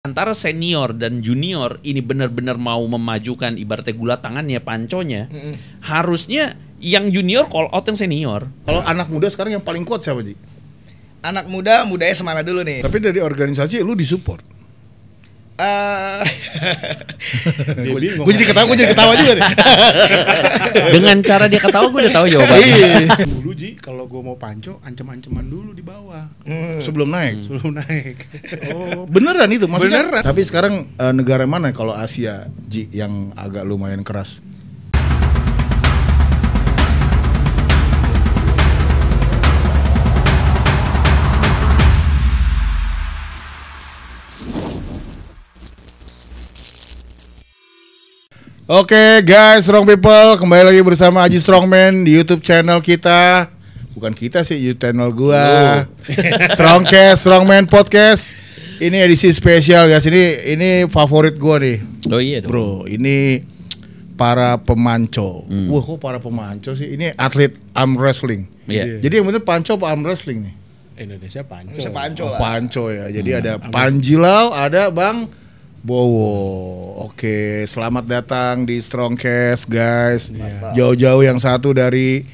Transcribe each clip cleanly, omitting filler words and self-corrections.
antara senior dan junior ini benar-benar mau memajukan ibaratnya gula tangannya, panconya, harusnya yang junior call out yang senior. Kalau anak muda sekarang yang paling kuat siapa, Ji? Anak mudanya semana dulu nih. Tapi dari organisasi lu disupport. Gue jadi ketawa juga nih. Dengan cara dia ketawa gue udah tahu jawabannya. Dulu Ji, kalau gue mau panco, ancam-ancaman dulu di bawah. Sebelum naik. Oh, beneran itu maksudnya. Beneran. Tapi sekarang negara mana kalau Asia, Ji, yang agak lumayan keras? Oke guys, strong people, kembali lagi bersama Aji Strongman di YouTube channel kita. Bukan kita sih, YouTube channel gua. Strongcast, Strongman Podcast. Ini edisi spesial guys. Ini favorit gua nih. Oh iya dong. Bro, ini para pemanco. Wah, kok para pemanco sih? Ini atlet arm wrestling. Iya. Jadi yang bener panco apa arm wrestling nih? Indonesia panco. Indonesia panco Oh, lah. panco ya. Jadi ada Panji Lau, ada Bang Bowo. Oke, selamat datang di Strongcast guys. Jauh-jauh, yang satu dari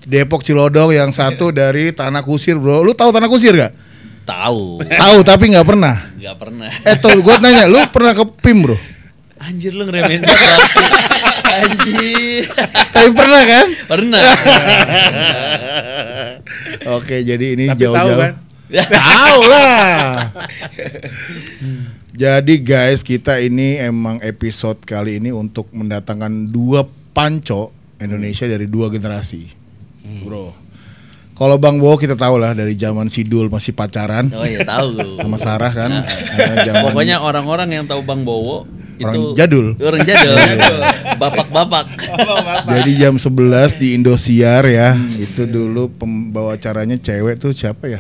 Depok Cilodong, yang satu dari Tanah Kusir, bro. Lu tahu Tanah Kusir gak? Tahu. Tahu tapi nggak pernah. Nggak pernah. Tuh, gua nanya, lu pernah ke PIM, bro? Anjir lu ngeremehin banget. Anjir. Tapi pernah kan? Pernah. Oke, jadi ini Tapi jauh-jauh. tahu kan? Tahu lah. Jadi guys, kita ini emang episode kali ini untuk mendatangkan dua panco Indonesia dari dua generasi, bro. Kalau Bang Bowo kita tahu lah dari zaman Sidul masih pacaran Oh iya tahu. sama Sarah kan. Pokoknya orang-orang yang tahu Bang Bowo Orang itu jadul. Orang jadul. Bapak-bapak. Jadi jam 11 di Indosiar ya. Itu dulu pembawa acaranya cewek tuh siapa ya?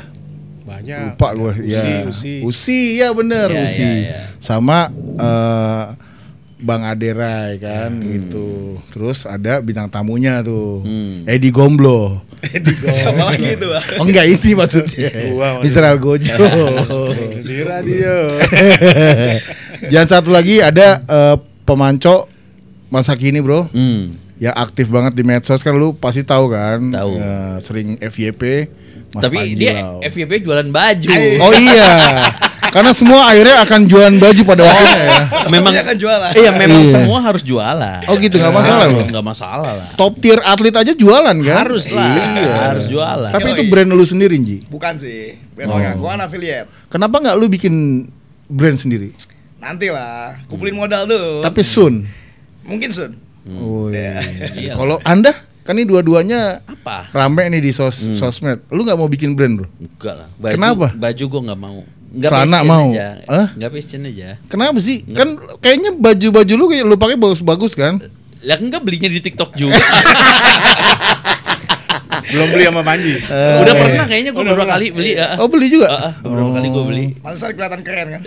Banyak. Lupa gue ya. Usi ya bener. Ya, Usi. ya. Sama Bang Aderai kan gitu. Terus ada bintang tamunya tuh. Edi Gomblo. Siapa lagi itu? Oh enggak, ini maksudnya. Mr. Algojo. Di radio. Jangan satu lagi ada pemanco masa kini, bro. Yang aktif banget di medsos kan, lu pasti tahu kan. Tahu. Ya, sering FYP. Mas Tapi Panji dia Lau. FYP jualan baju. Oh iya. Karena semua akhirnya akan jualan baju pada waktunya ya. Memang akan jualan. Iya, memang Iya. semua harus jualan. Oh gitu, nggak masalah bro. Nggak masalah lah. Top tier atlet aja jualan kan? Harus lah. Iya. Harus jualan. Tapi itu Yoi. brand lu sendiri, Ji. Bukan sih. Bukan orang. Gua kan affiliate. Kenapa nggak lu bikin brand sendiri? Nanti lah. Kumpulin modal dulu. Tapi soon. Mungkin Sun. Oh, iya. Iya. Kalau Anda kan ini dua-duanya Apa? rame nih di sosmed. Lu nggak mau bikin brand, bro? Enggak lah. Baju, Kenapa? Baju gue nggak mau. Nggak Celana passion mau? aja. Hah? Nggak passion aja. Kenapa sih? Kan kayaknya baju-baju lu kayak lu pakai bagus-bagus kan? Lah enggak belinya di TikTok juga. Belum beli sama Panji. Udah pernah kayaknya gue beberapa kali beli. Oh, beli juga? Beberapa kali gue beli. Pantesan kelihatan keren kan?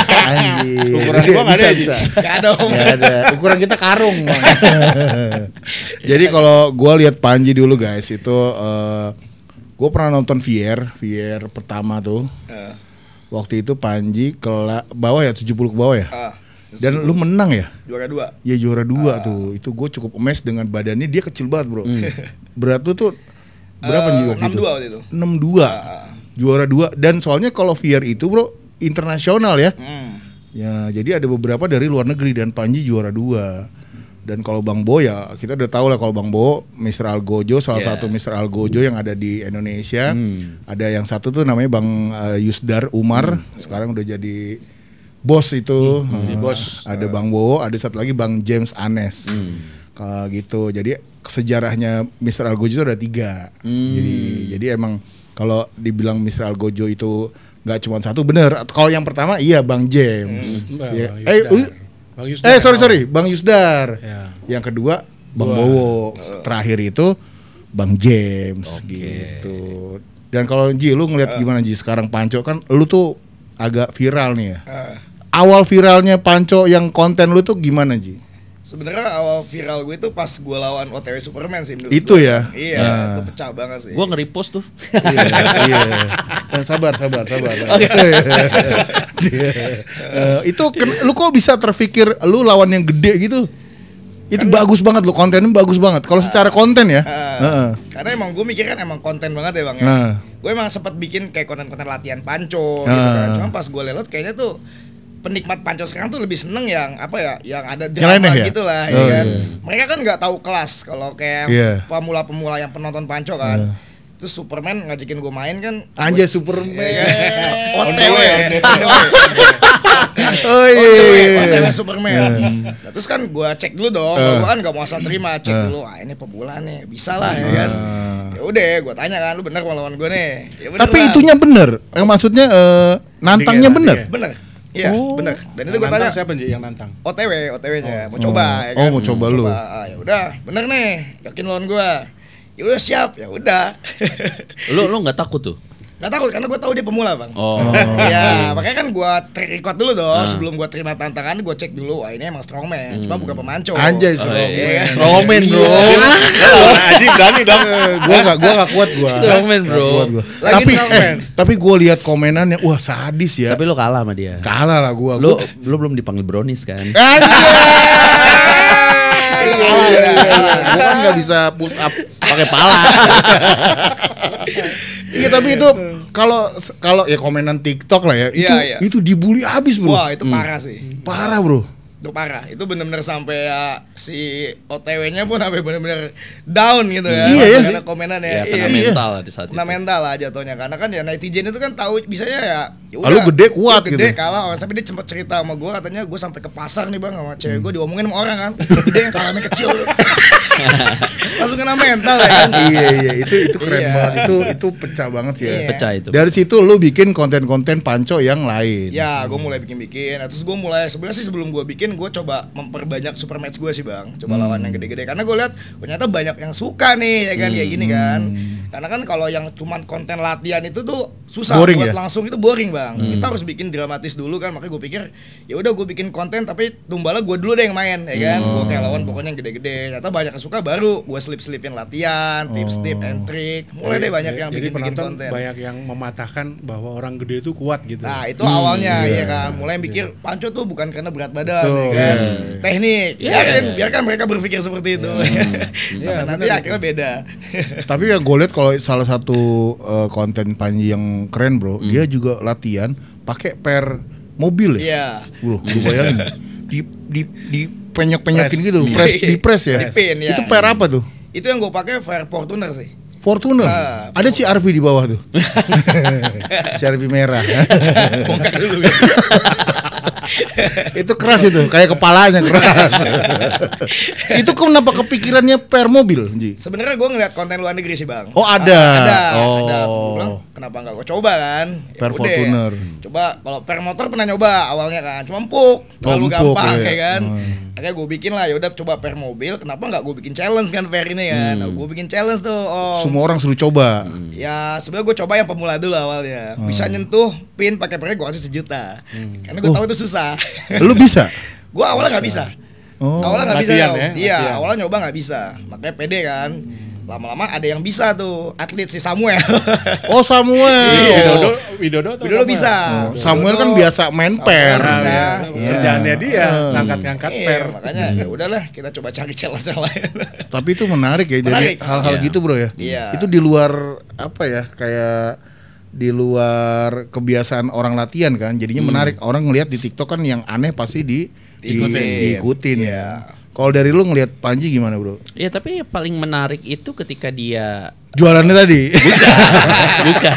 Anjir. Ukuran gua nggak ada, Ji. Gak ada om. Nggak ada. Ukuran kita karung. Jadi kalau gua lihat Panji dulu guys, itu gua pernah nonton VR pertama tuh. Waktu itu Panji ke bawah ya, 70 ke bawah ya. Dan lu menang ya? Juara 2. Ya juara 2 tuh. Itu gue cukup amazed dengan badannya, dia kecil banget, bro. Berat lu tuh berapa Ji waktu itu? 62 waktu itu. 62. Juara 2. Dan soalnya kalau VR itu, bro, internasional ya. Ya, jadi ada beberapa dari luar negeri dan Panji juara 2. Dan kalau Bang Bo ya kita udah tahu lah, kalau Bang Bo Mr. Algojo, salah satu Mr. Algojo yang ada di Indonesia. Ada yang satu tuh namanya Bang Yusdar Umar, sekarang udah jadi bos itu. Bos. Ada Bang Bo, ada satu lagi Bang James Anes. Kayak gitu. Jadi sejarahnya Mr. Algojo itu ada 3. Jadi emang kalau dibilang Mr. Algojo itu nggak cuma satu, bener. Kalau yang pertama iya Bang James. Ya. Bang Yusdar. Sorry, Bang Yusdar. Ya. Yang kedua Bang Bowo. Terakhir itu Bang James gitu. Dan kalau Ji, lu ngeliat gimana Ji sekarang panco kan lu tuh agak viral nih ya. Awal viralnya panco yang konten lu tuh gimana Ji? Sebenarnya awal viral gue itu pas gue lawan OTW Superman sih menurut Itu gue. ya? Iya, Nah. itu pecah banget sih. Gua nge-repost tuh. Iya, iya. Sabar. Itu lu kok bisa terpikir lu lawan yang gede gitu? Itu bagus banget lu, kontennya bagus banget. Kalau secara konten ya. Karena emang gue mikir kan emang konten banget ya bang ya. Nah. Gue emang sempat bikin kayak konten-konten latihan panco gitu Nah. kan. Cuma pas gue lelot kayaknya tuh penikmat panco sekarang tuh lebih seneng yang apa ya, yang ada Nyeleneh drama ya? gitu lah, Oh, ya kan. iya. Mereka kan nggak tahu kelas kalau kayak Iya. pemula-pemula yang penonton panco kan. Terus Superman ngajakin gue main kan. Anjay Superman. OTW. Oh iya. OTW Superman. Nah, terus kan gue cek dulu dong, gue kan gak mau asal terima, cek dulu, ini pemula nih, bisa lah ya kan. Ya udah, gue tanya kan, lu bener mau lawan gue nih. Ya bener Tapi lah. itunya bener. Maksudnya nantangnya bener. Bener. Iya, Oh. bener. Dan itu Yang gue tanya nantang siapa Ji yang nantang? OTW-nya mau coba ya Oh, kan. mau coba lu. Ya udah, bener nih. Yakin lawan gue. Ya udah siap, ya udah. Lu nggak takut tuh? Gak takut karena gue tahu dia pemula bang. Oh. Iya, makanya kan gue record dulu dong sebelum gue terima tantangan, gue cek dulu, wah ini emang strongman, cuma bukan pemanco. Anjay Oh, Strongman. iya. Strongman, bro. Aji berani dong. Gua nggak kuat gua. Strongman, bro. Nggak kuat gua. Lagi Tapi strongman. tapi gua lihat komenannya, wah sadis ya. Tapi lu kalah sama dia. Kalah lah gua. Lu belum dipanggil brownies kan? Gua kan nggak bisa push up pakai pala. Iya tapi itu kalau ya komenan TikTok lah ya, Iya. itu dibully abis bro. Wah itu parah sih. Parah bro. Itu parah, itu bener-bener sampai ya si OTW-nya pun sampai bener-bener down gitu ya. Iya, ya. Karena komenannya. Ya, kena Iya. mental lah di saat Kena itu. mental lah jatuhnya, karena kan ya netizen itu kan tahu bisanya ya. Lu gede, kuat lu gede gitu. kalah, tapi dia sempat cerita sama gue, katanya gue sampai ke pasar nih bang sama cewek gue, diomongin sama orang kan, gede yang kalahnya kecil. Langsung kena mental ya kan. Iya itu keren Iya. banget. Itu pecah banget sih ya. Iya. Pecah itu. Dari situ lu bikin konten-konten panco yang lain. Ya, gue mulai bikin-bikin. Nah, terus gue mulai sebenarnya sih sebelum gue bikin, gue coba memperbanyak super match gue sih bang. Coba lawan yang gede-gede. Karena gue lihat ternyata banyak yang suka nih, ya kan kayak gini kan. Karena kan kalau yang cuman konten latihan itu tuh susah Boring buat ya? langsung itu boring bang. Kita harus bikin dramatis dulu kan. Makanya gue pikir ya udah gue bikin konten tapi tumbalnya gue dulu deh yang main, ya kan. Gue kayak lawan pokoknya yang gede-gede. Ternyata banyak yang suka, baru gue slip-slipin latihan, tips and trick. Mulai deh banyak yang Jadi bikin penonton konten. banyak yang mematahkan bahwa orang gede itu kuat gitu. Nah itu awalnya ya kan, mulai mikir panco tuh bukan karena berat badan, Betul, ya kan? iya. Teknik, biarkan mereka berpikir seperti itu. Iya, Sampai nanti benar, akhirnya beda. Tapi ya gue lihat kalau salah satu konten Panji yang keren bro, dia juga latihan pakai per mobil ya. Iya. Bro, lu bayangin di penyok-penyokin Press. gitu, di press ya. Dipin, ya. Itu per apa tuh? Itu yang gue pakai Fire Fortuner sih. Fortuner. Ada si RV di bawah tuh. Si RV merah. Bongkar dulu. Itu keras itu, kayak kepalanya keras. Itu kenapa kepikirannya per mobil, Ji? Sebenarnya gue ngeliat konten luar negeri sih bang. Oh, ada. Ada. Oh. Gua bilang, kenapa nggak gue coba kan? Ya Per udah. Fortuner. Coba kalau per motor pernah nyoba awalnya kan, cuma empuk, terlalu empuk, gampang iya. ya kan. Akhirnya gue bikin lah, ya udah coba per mobil. Kenapa nggak gue bikin challenge kan per ini kan? Nah, gue bikin challenge tuh. Semua orang suruh coba. Ya sebenarnya gue coba yang pemula dulu awalnya. Bisa nyentuh pin pakai per gue kasih 1 juta. Karena gue tahu itu susah. Lu bisa? Gue awalnya nggak bisa. Oh. Awalnya nggak bisa. Latihan Om. ya, Iya, latihan. awalnya nyoba nggak bisa. Makanya pede kan. Lama-lama ada yang bisa tuh, atlet si Samuel. Oh, Samuel. Widodo tuh Widodo sama. bisa. Samuel kan Widodo biasa main Samuel per. bisa. Ya, Iya. kerjaannya dia ngangkat-ngangkat Iya, per. makanya ya udahlah kita coba cari challenge yang lain. Tapi itu menarik ya, jadi Menarik. hal-hal Iya. gitu bro ya. Iya. Itu di luar apa ya, kayak di luar kebiasaan orang latihan kan. Jadinya menarik. Orang ngelihat di TikTok kan yang aneh pasti diikutin Iya. ya. Kalau dari lu ngelihat Panji gimana bro? Ya tapi yang paling menarik itu ketika dia Jualannya tadi. bukan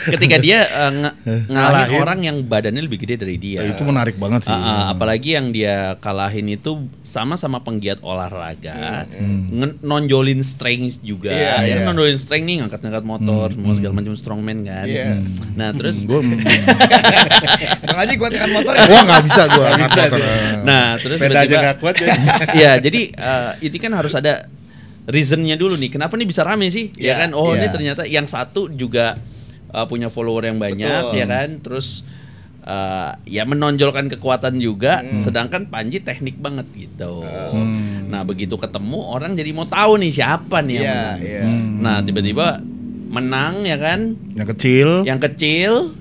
ketika dia ngalahin Ngalahin. orang yang badannya lebih gede dari dia. Itu menarik banget sih. Apalagi yang dia kalahin itu sama-sama penggiat olahraga, nonjolin strength juga. Iya, Ya iya. kan nonjolin strength nih, ngangkat-ngangkat motor, semua segala macam strongman kan. Iya. Nah terus, Bang Haji kuat kan motor. Wah nggak bisa gua. Nggak bisa Motor. sih. nah terus Sepeda aja tiba-tiba, nggak kuat ya. ya jadi itu kan harus ada reasonnya dulu nih. Kenapa nih bisa rame sih? Ya Iya, kan? Oh iya. ini ternyata yang satu juga punya follower yang banyak, Betul. ya kan? Terus ya menonjolkan kekuatan juga, sedangkan Panji teknik banget gitu. Nah begitu ketemu orang jadi mau tahu nih siapa nih yang menang. Nah tiba-tiba menang ya kan, yang kecil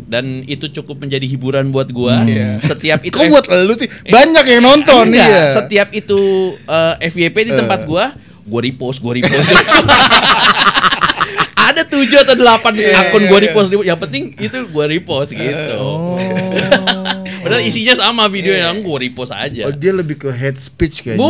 dan itu cukup menjadi hiburan buat gua. Setiap itu Kok buat lu sih? Banyak yang nonton nih ya. Setiap itu FYP di tempat gua repost. Ada 7 atau 8 akun gue repost, yang penting itu gue repost gitu. Padahal isinya sama video yang gue repost aja. Oh dia lebih ke hate speech kayaknya.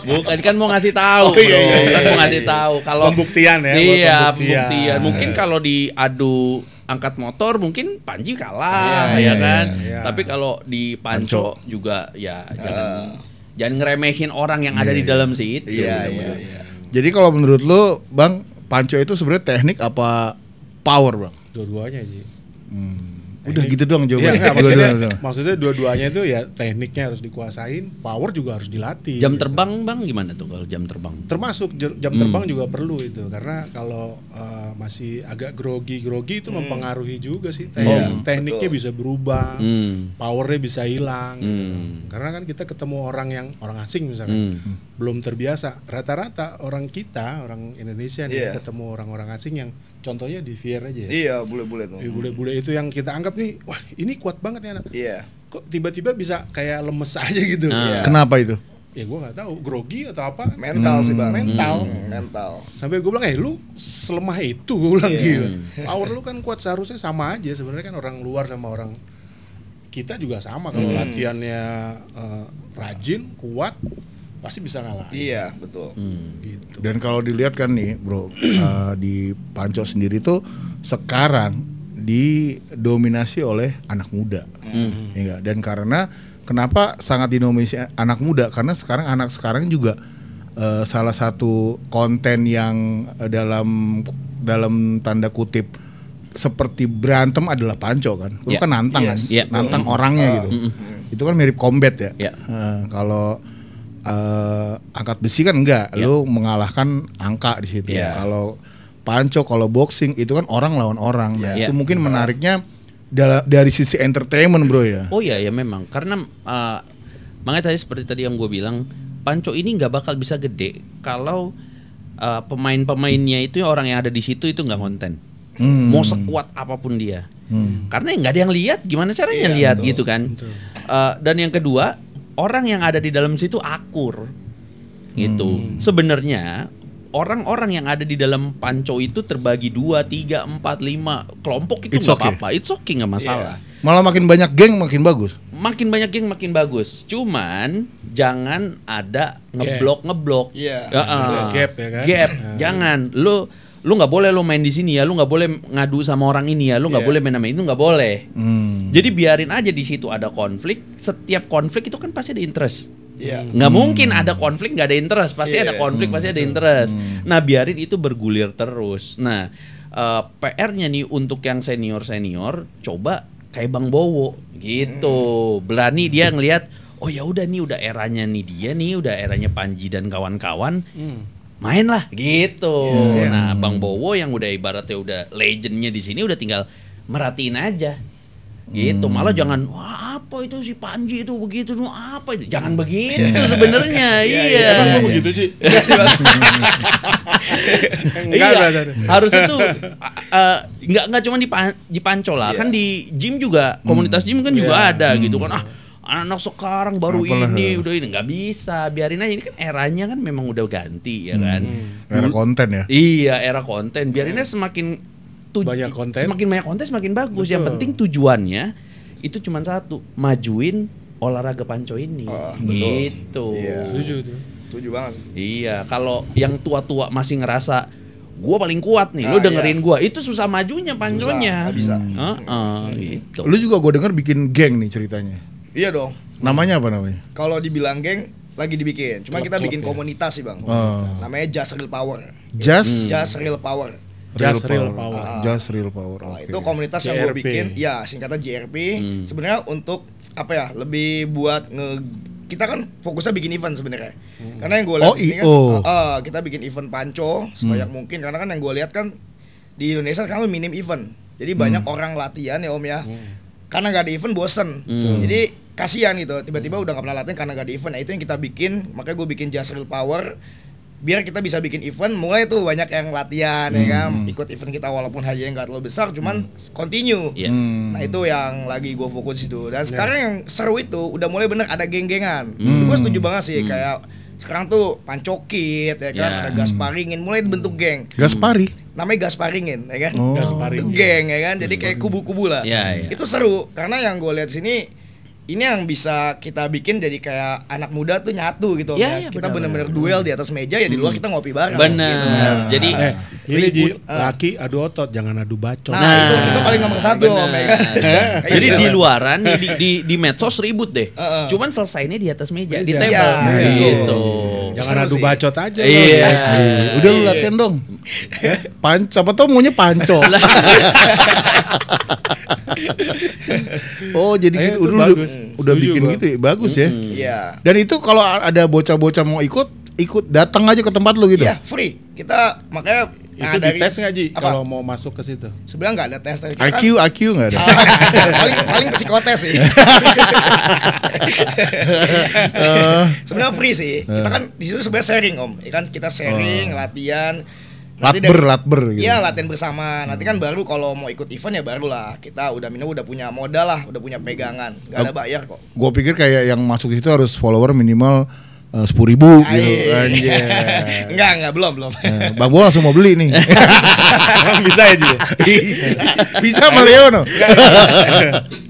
Bukan kan mau ngasih tahu, kan mau ngasih tahu kalau Pembuktian ya. Iya, pembuktian. Mungkin kalau diadu angkat motor mungkin Panji kalah ya kan. Tapi kalau di Panco juga ya jangan ngeremehin orang yang ada di dalam situ. Jadi kalau menurut lu, Bang, Panco itu sebenarnya teknik apa power, Bang? Dua-duanya sih. Udah gitu doang jawabannya. Maksudnya dua-duanya itu ya tekniknya harus dikuasain, power juga harus dilatih. Jam terbang Bang gimana tuh kalau jam terbang? Termasuk jam terbang juga perlu itu, karena kalau masih agak grogi itu mempengaruhi juga sih. Tekniknya bisa berubah, powernya bisa hilang gitu. Karena kan kita ketemu orang asing misalkan, belum terbiasa. Rata-rata orang Indonesia nih ketemu orang-orang asing yang contohnya di VR aja ya. Iya, bule-bule tuh. Bule-bule itu yang kita anggap nih, wah ini kuat banget ya anak. Iya. Kok tiba-tiba bisa kayak lemes aja gitu. Kenapa itu? Ya gue nggak tahu, grogi atau apa. Mental sih Bang. Mental. Sampai gue bilang, lu selemah itu, gue bilang gitu. Power lu kan kuat, seharusnya sama aja. Sebenarnya kan orang luar sama orang kita juga sama. Kalau latihannya rajin, kuat, pasti bisa ngalah. Iya, betul. Gitu. Dan kalau dilihat kan nih, Bro, di Panco sendiri tuh sekarang didominasi oleh anak muda. Ya enggak? Dan karena kenapa sangat didominasi anak muda? Karena anak sekarang juga salah satu konten yang dalam tanda kutip seperti berantem adalah Panco kan. Lu kan nantang kan, nantang orangnya gitu. Itu kan mirip combat ya. Kalau angkat besi kan enggak, lu mengalahkan angka di situ. Kalau Panco, kalau boxing itu kan orang lawan orang. Nah, itu mungkin menariknya dari sisi entertainment, Bro ya. Oh iya ya memang, karena makanya tadi seperti tadi yang gue bilang, Panco ini nggak bakal bisa gede kalau pemain-pemainnya itu orang yang ada di situ itu nggak konten. Mau sekuat apapun dia, karena nggak ada yang lihat, gimana caranya lihat gitu kan. Dan yang kedua, orang yang ada di dalam situ akur gitu. Sebenarnya orang-orang yang ada di dalam Panco itu terbagi 2, 3, 4, 5 kelompok itu nggak apa-apa. It's okay, nggak masalah. Malah makin banyak geng makin bagus. Makin banyak geng makin bagus. Cuman jangan ada ngeblok. Gap ya kan. Gap. Jangan. Lu nggak boleh lu main di sini ya. Lu nggak boleh ngadu sama orang ini ya. Lu nggak boleh main sama itu, nggak boleh. Jadi biarin aja di situ ada konflik. Setiap konflik itu kan pasti ada interest. Nggak mungkin ada konflik nggak ada interest. Pasti ada konflik, pasti ada interest. Nah biarin itu bergulir terus. Nah PR-nya nih untuk yang senior coba kayak Bang Bowo gitu. Berani dia ngelihat, oh ya udah nih udah eranya nih dia nih, udah eranya Panji dan kawan-kawan. Main lah gitu. Nah, Bang Bowo yang udah ibaratnya udah legendnya di sini udah tinggal merhatiin aja. Gitu. Malah jangan wah apa itu si Panji itu begitu tuh apa itu. Jangan begitu sebenarnya. Iya. Emang begitu sih? Harus itu enggak cuma di Panco lah. Kan di gym juga, komunitas gym kan juga ada gitu kan. Anak-anak sekarang baru ini nggak bisa, biarin aja, ini kan eranya kan memang udah ganti ya kan. Era konten ya. Iya, era konten. Biarin aja semakin banyak konten, semakin bagus. Yang penting tujuannya itu cuma satu, majuin olahraga Panco ini. Gitu. Setuju banget. Iya, kalau yang tua-tua masih ngerasa gua paling kuat nih, lu dengerin gua, itu susah majunya Panconya. Susah, gitu. Lu juga gua denger bikin geng nih ceritanya. Iya dong. Namanya apa namanya? Kalau dibilang geng lagi dibikin, cuma kita bikin komunitas sih Bang. Namanya Just Real Power. Just Real Power. Just Real Power. Itu komunitas yang gue bikin, ya singkatnya JRP. Sebenarnya untuk apa ya? Lebih buat kita kan fokusnya bikin event sebenarnya. Karena yang gue lihat sini kan kita bikin event Panco sebanyak mungkin, karena kan yang gue lihat kan di Indonesia sekarang minim event. Jadi banyak orang latihan ya Om ya. Karena nggak ada event bosen. Jadi kasihan gitu. Tiba-tiba udah nggak pernah latihan karena nggak ada event. Nah itu yang kita bikin. Makanya gue bikin Just Real Power. Biar kita bisa bikin event, mulai tuh banyak yang latihan ya kan, ikut event kita walaupun hadiahnya nggak terlalu besar, cuman continue. Nah itu yang lagi gue fokus itu. Dan sekarang yang seru itu udah mulai bener ada geng-gengan. Itu gue setuju banget sih, kayak sekarang tuh pancokit ya kan, ada Gasparingin, mulai bentuk geng. Gaspari. Namanya Gasparingin ya kan, Gasparingin. itu geng ya kan, jadi kayak kubu-kubu lah. Itu seru karena yang gue lihat sini. Ini yang bisa kita bikin jadi kayak anak muda tuh nyatu gitu ya. Kita bener-bener duel di atas meja ya di luar kita ngopi bareng. Bener. Gitu. Jadi ini Ji, laki adu otot jangan adu bacot. Nah, itu paling nomor 1 Om ya kan. Jadi di luaran di medsos ribut deh. Cuman selesainya di atas meja, di table. Gitu. Jangan adu bacot aja. Iya. Udah lu latihan dong. Apa tau maunya panco. Oh jadi gitu itu udah bagus. udah Setuju bikin gua. gitu ya, bagus ya. Iya. Dan itu kalau ada bocah-bocah mau ikut datang aja ke tempat lu gitu. Iya, free. Kita makanya Itu dites nggak Ji kalau mau masuk ke situ? Sebenarnya nggak ada tes dari IQ nggak ada. paling psikotes sih. Sebenarnya free sih. Kita kan di situ sebenarnya sharing Om. Ya kan kita sharing, latihan. Latber gitu. Iya, latihan bersama. Nanti kan baru kalau mau ikut event ya barulah kita udah punya modal lah, udah punya pegangan. Gak ada bayar kok. Gue pikir kayak yang masuk ke situ harus follower minimal 10.000 gitu. Anjir. Enggak, belum. Bang Bo langsung mau beli nih. Bisa ya Ji? Bisa sama Leo no.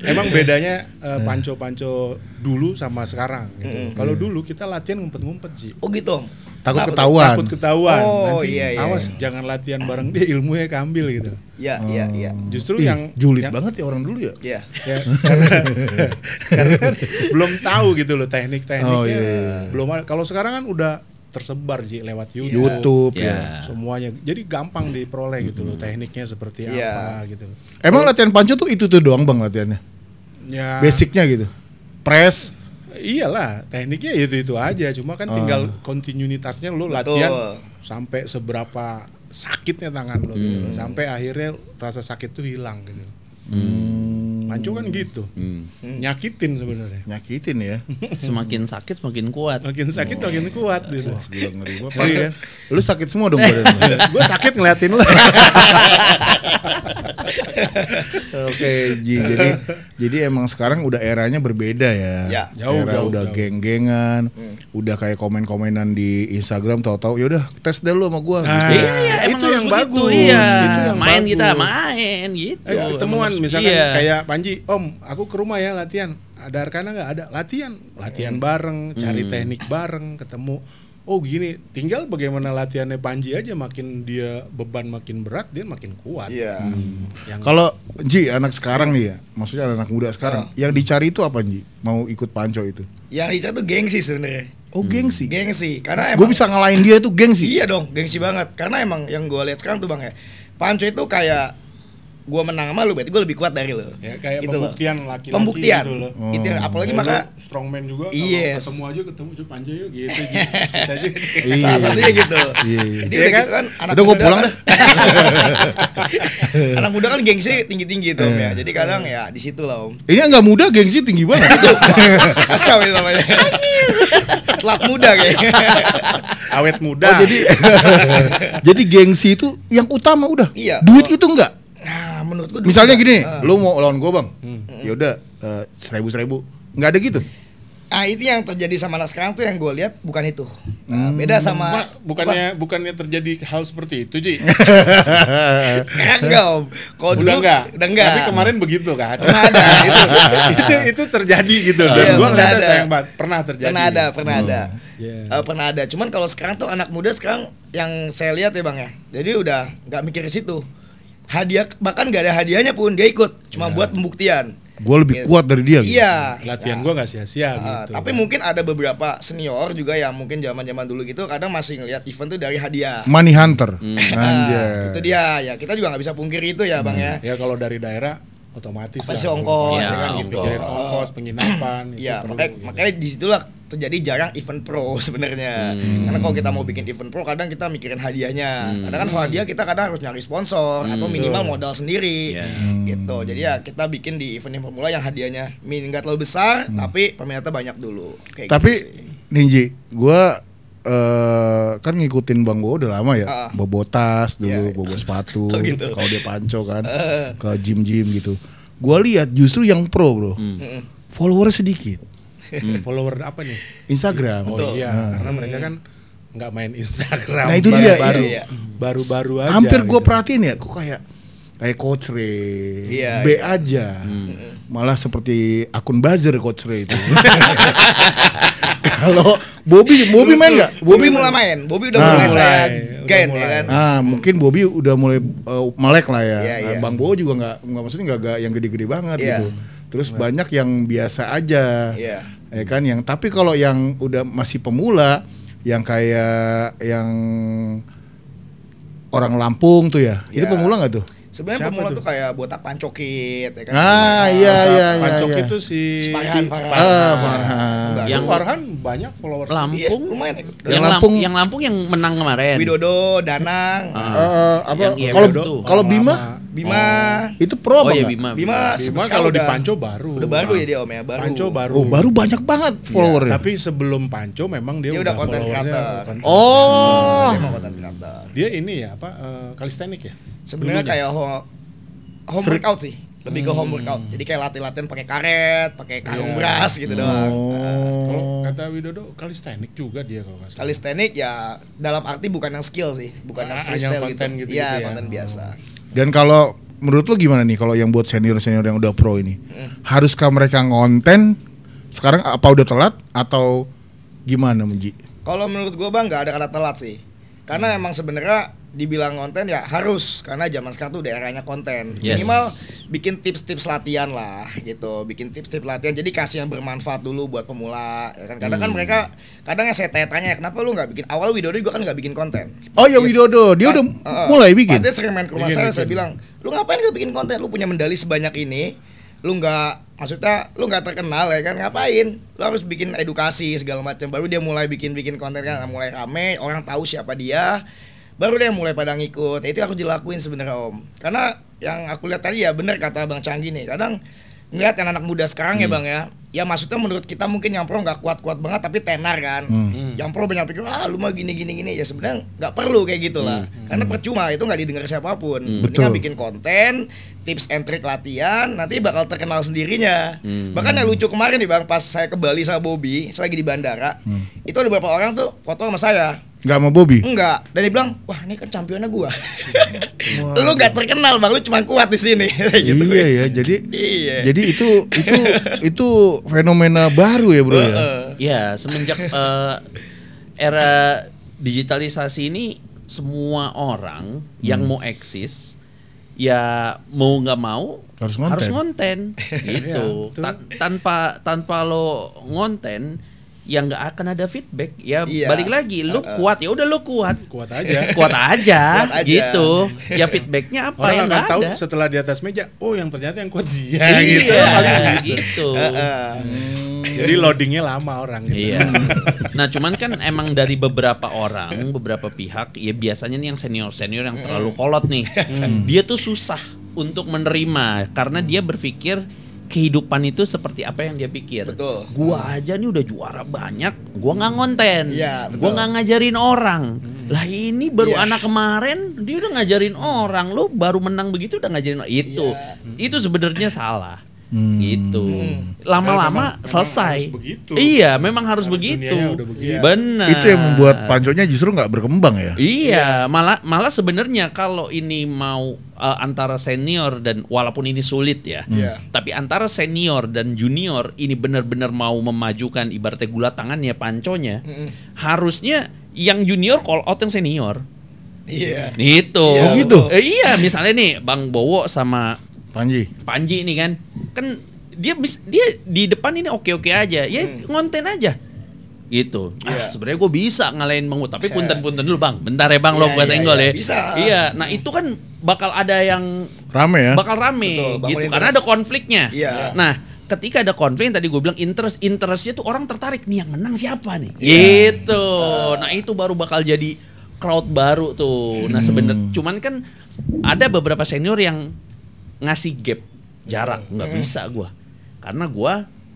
Emang bedanya panco-panco dulu sama sekarang gitu. Kalau dulu kita latihan ngumpet-ngumpet Ji. Oh gitu Om. Takut Takut ketahuan. Oh, Nanti iya. awas jangan latihan bareng dia, ilmunya keambil gitu. Iya. Justru Ih, yang julid banget ya orang dulu ya. Iya. ya, karena kan belum tahu gitu loh teknik-tekniknya. Oh, iya. Belum ada. Kalau sekarang kan udah tersebar Ji lewat YouTube ya. semuanya. Jadi gampang diperoleh gitu loh tekniknya seperti apa gitu. Emang latihan panco tuh itu tuh doang Bang latihannya? Ya Basicnya gitu. Press. Iyalah, tekniknya itu aja. Cuma kan tinggal kontinuitasnya lo latihan sampai seberapa sakitnya tangan lo gitu loh. Sampai akhirnya rasa sakit tuh hilang gitu. Panco kan gitu. Nyakitin sebenarnya. Nyakitin ya. Semakin sakit semakin kuat. Makin sakit makin kuat gitu. Gila ngeri banget. Ngeri kan? Lu sakit semua dong badan. Gue sakit ngeliatin lo. Oke, Ji. Jadi emang sekarang udah eranya berbeda ya. Ya. Era udah geng-gengan, udah kayak komen-komenan di Instagram tahu-tahu yaudah tes deh lu sama gua. Nah, gitu. Iya, emang itu harus yang begitu, bagus. Iya. Itu yang Main bagus. kita main gitu. Ketemuan Emang misalkan iya. kayak Panji, Om, aku ke rumah ya latihan. Ada Arkana nggak? Ada latihan bareng, cari teknik bareng, ketemu. Oh gini, tinggal bagaimana latihannya Panji aja, makin dia beban makin berat, dia makin kuat. Iya. Kalau Ji anak sekarang nih ya, maksudnya anak muda sekarang, yang dicari itu apa Ji? Mau ikut panco itu? Yang Ica tuh gengsi sebenarnya. Oh gengsi. Gengsi, karena Gue bisa ngalahin dia tuh gengsi. Iya dong, gengsi banget. Karena emang yang gue lihat sekarang tuh Bang ya, panco itu kayak gue menang sama lu, berarti gue lebih kuat dari lu. Ya kayak Gitu loh. pembuktian laki-laki Pembuktian. gitu loh. Itu apalagi Ya, maka lu strongman juga, kalau Yes. ketemu coba Panji yuk gitu. Kita aja. salah satunya gitu. Iya. Jadi Iya udah kan? gitu kan anak Udah gue muda pulang kan, dah. anak muda kan gengsi tinggi-tinggi tuh Om ya. Jadi kadang ya di situ lah Om. Ini nggak muda gengsi tinggi banget. Kacau itu namanya. Telat muda kayaknya. Awet muda. Oh jadi gengsi itu yang utama udah. Iya. Duit itu enggak. Nah, menurut gue Misalnya gini, lu mau lawan gue Bang, yaudah 1.000, nggak ada gitu. Ah itu yang terjadi sama anak sekarang tuh yang gue lihat bukan itu. Nah, beda sama bukannya terjadi hal seperti itu, Ji. sekarang enggak Om. Kalau dulu Udah enggak. Tapi kemarin begitu kan. Pernah ada. itu terjadi gitu. Dan Iya, gua pernah ngeliatnya ada. sayang banget. Pernah terjadi. Pernah ada. Yeah. Pernah ada. Cuman kalau sekarang tuh anak muda sekarang yang saya lihat ya Bang ya. Jadi udah nggak mikir ke situ. Hadiah bahkan nggak ada hadiahnya pun dia ikut. Cuma buat pembuktian. Gue lebih Gitu. kuat dari dia. Gitu. Iya. Latihan gua nggak sia-sia gitu. Tapi mungkin ada beberapa senior juga yang mungkin zaman-zaman dulu gitu kadang masih ngelihat event tuh dari hadiah. Money hunter. Nah, itu dia ya, kita juga nggak bisa pungkiri itu ya Bang ya. Ya kalau dari daerah otomatis Pasti ongkos ya kan gitu. Pikirin ongkos, penginapan itu Iya, perlu, makanya gitu. makanya disitulah terjadi jarang event pro sebenarnya. Karena kalau kita mau bikin event pro kadang kita mikirin hadiahnya. Kadang kan hadiah kita kadang harus nyari sponsor atau minimal modal sendiri. Gitu. Jadi ya kita bikin di event pemula yang hadiahnya nggak terlalu besar tapi peminatnya banyak dulu. Kayak tapi gitu sih. Ninji, gua kan ngikutin Bang Bo udah lama ya, bobo tas dulu, bobo sepatu, gitu. kalau dia panco kan, ke gym-gym gitu. Gua lihat justru yang pro bro, follower sedikit. Follower apa nih? Instagram. Oh iya, karena mereka kan nggak main Instagram. Nah itu dia, baru-baru aja. Hampir gue gitu. perhatiin ya, kok kayak Coach Ray, B aja, malah seperti akun buzzer Coach Ray itu. Kalau Bobby main nggak? Bobby mulai main. Bobby udah mulai saya gain ya kan. Mungkin Bobby udah mulai melek lah ya. Iya. Bang Bo juga nggak maksudnya nggak yang gede-gede banget gitu. Terus banyak yang biasa aja, ya kan. Yang tapi kalau yang udah masih pemula, yang kayak yang orang Lampung tuh ya, itu pemula nggak tuh? Sebenarnya pemula tuh kayak botak pancokit ya kan. Iya. Pancokit itu si Farhan. Yang Farhan banyak followers. Lampung lumayan. Yang Lampung yang menang kemarin. Widodo, Danang. Kalau Bima itu pro apa enggak? Bima kalau di Panco baru. Udah baru ya dia Om ya, baru. Panco baru. Oh, baru banyak banget followernya. Tapi sebelum Panco memang dia udah konten creator. Dia mau konten creator. Dia ini ya kalistenik ya? Sebenarnya kayak home workout sih. Lebih ke home workout. Jadi kayak latihan pakai karet, pakai karung beras gitu doang. Kalau kata Widodo kalistenik juga dia kalau nggak salah. Kalistenik ya dalam arti bukan yang skill sih, bukan yang freestyle gitu. Iya, konten biasa. Dan kalau menurut lo gimana nih kalau yang buat senior yang udah pro ini? Haruskah mereka ngonten sekarang apa udah telat atau gimana Menji? Kalau menurut gua Bang nggak ada kata telat sih. Karena emang sebenarnya dibilang konten ya harus, karena zaman sekarang tuh udah eranya konten. Minimal bikin tips-tips latihan lah gitu, bikin tips-tips latihan. Jadi kasih yang bermanfaat dulu buat pemula. Ya kan kadang kan mereka kadang yang saya tanya kenapa lu nggak bikin, awal Widodo juga kan nggak bikin konten. Oh ya Widodo, dia udah mulai bikin. Dia sering main ke rumah saya bilang, lu ngapain nggak bikin konten? Lu punya medali sebanyak ini, lu nggak, maksudnya lu nggak terkenal ya kan, ngapain? Lu harus bikin edukasi segala macam. Baru dia mulai bikin konten kan, mulai rame, orang tahu siapa dia. Baru dia mulai pada ngikut. Itu harus dilakuin sebenarnya Om. Karena yang aku lihat tadi ya benar kata Bang Canggi nih. Kadang ngeliat anak muda sekarang ya Bang ya. Ya maksudnya menurut kita mungkin yang pro nggak kuat-kuat banget tapi tenar kan. Yang pro banyak pikir lu mah gini. Ya sebenarnya nggak perlu kayak gitulah. Karena percuma itu nggak didengar siapapun. Mendingan bikin konten, tips and trick latihan, nanti bakal terkenal sendirinya. Bahkan yang lucu kemarin nih Bang, pas saya ke Bali sama Bobby, saya lagi di bandara. Itu ada beberapa orang tuh foto sama saya. Nggak sama Bobby? Enggak. Dan dia bilang, wah ini kan championnya gua. Lu nggak terkenal Bang, lu cuma kuat di sini. Gitu. Iya ya, jadi itu fenomena baru ya bro ya. Ya semenjak era digitalisasi ini semua orang yang mau eksis ya mau nggak mau harus ngonten gitu. Tanpa lo ngonten ya nggak akan ada feedback ya. Balik lagi lu kuat ya udah lu kuat aja gitu ya. Feedbacknya apa orang yang nggak tahu ada setelah di atas meja, oh yang ternyata yang kuat dia gitu. Jadi loadingnya lama orang gitu. Iya. Nah cuman kan emang dari beberapa pihak ya biasanya nih yang senior yang terlalu kolot nih, dia tuh susah untuk menerima karena dia berpikir kehidupan itu seperti apa yang dia pikir. Betul. Gua aja nih udah juara banyak, gua nggak ngonten, betul. Gua nggak ngajarin orang. Lah ini baru anak kemarin dia udah ngajarin orang, lu baru menang begitu udah ngajarin orang. Itu sebenarnya salah. Gitu. Lama-lama selesai. Iya, memang harus begitu. Benar. Itu yang membuat panconya justru nggak berkembang ya. Iya, malah sebenarnya kalau ini mau antara senior dan walaupun ini sulit ya. Tapi antara senior dan junior ini benar-benar mau memajukan ibaratnya gula tangannya panconya. Harusnya yang junior call out yang senior. Iya. Gitu. Oh gitu. Iya, misalnya nih Bang Bowo sama Panji ini kan dia di depan ini oke aja ya, ngonten aja gitu. Sebenarnya gue bisa ngalahin Bang Bowo tapi punten dulu Bang, bentar ya Bang, lo gue senggol ya. Bisa. Iya, nah itu kan bakal ada yang rame ya. Bakal rame. Betul, gitu karena ada konfliknya. Iya. Nah ketika ada konflik yang tadi gue bilang interestnya tuh orang tertarik nih, yang menang siapa nih, gitu. Nah itu baru bakal jadi crowd baru tuh. Nah sebenarnya cuman kan ada beberapa senior yang ngasih gap jarak, nggak bisa gue, karena gue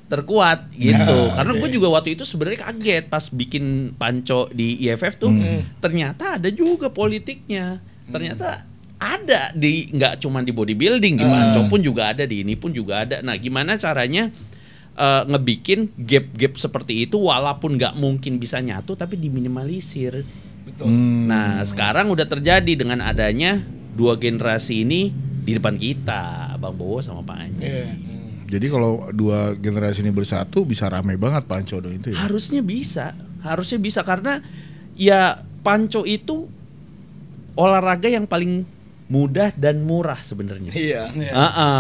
terkuat gitu. Karena gue juga waktu itu sebenarnya kaget pas bikin Panco di IFF tuh, ternyata ada juga politiknya, ternyata ada di, nggak cuma di bodybuilding, di Panco pun juga ada, di ini pun juga ada. Nah gimana caranya ngebikin gap-gap seperti itu walaupun nggak mungkin bisa nyatu tapi diminimalisir. Betul. Nah sekarang udah terjadi dengan adanya 2 generasi ini di depan kita, Bang Bowo sama Pak Anji. Jadi kalau 2 generasi ini bersatu bisa rame banget Panco dong itu ya. Harusnya bisa karena ya Panco itu olahraga yang paling mudah dan murah sebenarnya. Iya.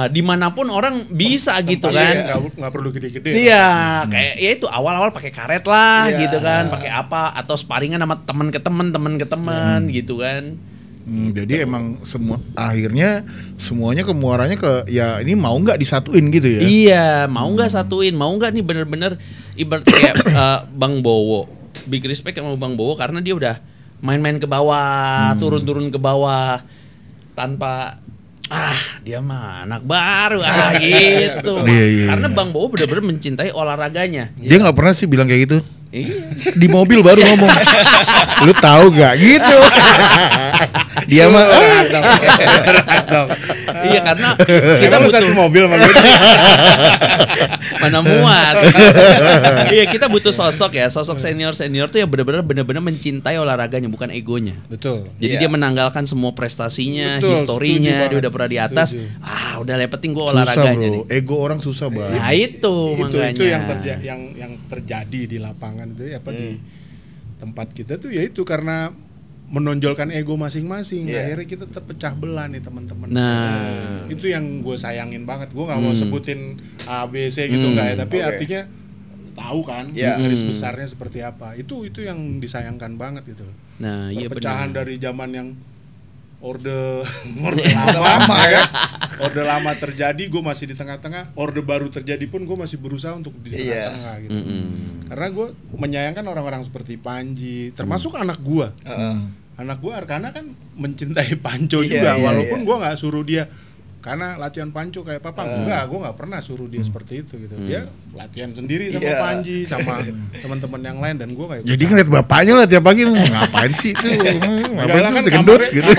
Dimanapun orang bisa gitu kan. Nggak perlu gede-gede. Iya, kayak ya itu awal-awal pakai karet lah gitu kan, pakai apa atau sparingan sama teman ke teman gitu kan. Jadi emang akhirnya semuanya kemuarannya ke ya ini mau nggak disatuin gitu ya? Iya, mau nggak satuin, mau nggak nih bener-bener ibarat kayak Bang Bowo, big respect sama Bang Bowo karena dia udah main-main ke bawah, turun-turun ke bawah tanpa dia mah anak baru gitu. Iya. Karena Bang Bowo bener-bener mencintai olahraganya. Dia nggak pernah sih bilang kayak gitu. Iya. Di mobil baru ngomong. Lu tahu gak gitu? Dia mah Iya karena kita butuh mobil mana muat. Iya kita butuh sosok senior tuh yang benar-benar mencintai olahraganya bukan egonya. Betul. Jadi dia menanggalkan semua prestasinya, Betul, historinya, dia udah pernah di atas. Udah yang penting gue olahraganya nih. Ego orang susah banget. Nah itu makanya. Itu yang terjadi di lapangan itu apa di tempat kita tuh ya itu karena menonjolkan ego masing-masing, akhirnya kita terpecah belah nih teman-teman. Nah itu yang gue sayangin banget. Gue nggak mau sebutin A B C gitu nggak ya, tapi artinya tahu kan garis besarnya seperti apa. Itu yang disayangkan banget gitu. Nah iya perpecahan dari zaman yang orde lama ya. Orde lama terjadi, gue masih di tengah-tengah. Orde baru terjadi pun gue masih berusaha untuk di tengah-tengah gitu. Karena gue menyayangkan orang-orang seperti Panji, termasuk anak gue. Anak gue Arkana kan mencintai Panco juga, walaupun gue nggak suruh dia karena latihan Panco kayak papa, enggak, gue nggak pernah suruh dia seperti itu gitu. Dia latihan sendiri sama Panji, sama teman-teman yang lain, dan gue kayak jadi ngeliat bapaknya lah tiap pagi ngapain sih itu, ngapain sih gendut gitu.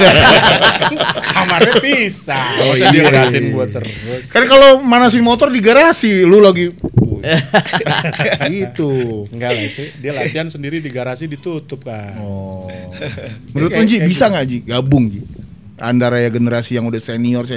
Kamarnya pisah, masa dia ngeliatin gue terus. Kan kalau manasin motor di garasi, lu lagi gitu. Enggak lah, itu dia latihan sendiri di garasi ditutup kan. Menurut lu Ji, bisa nggak Ji gabung Ji antara ya generasi yang udah senior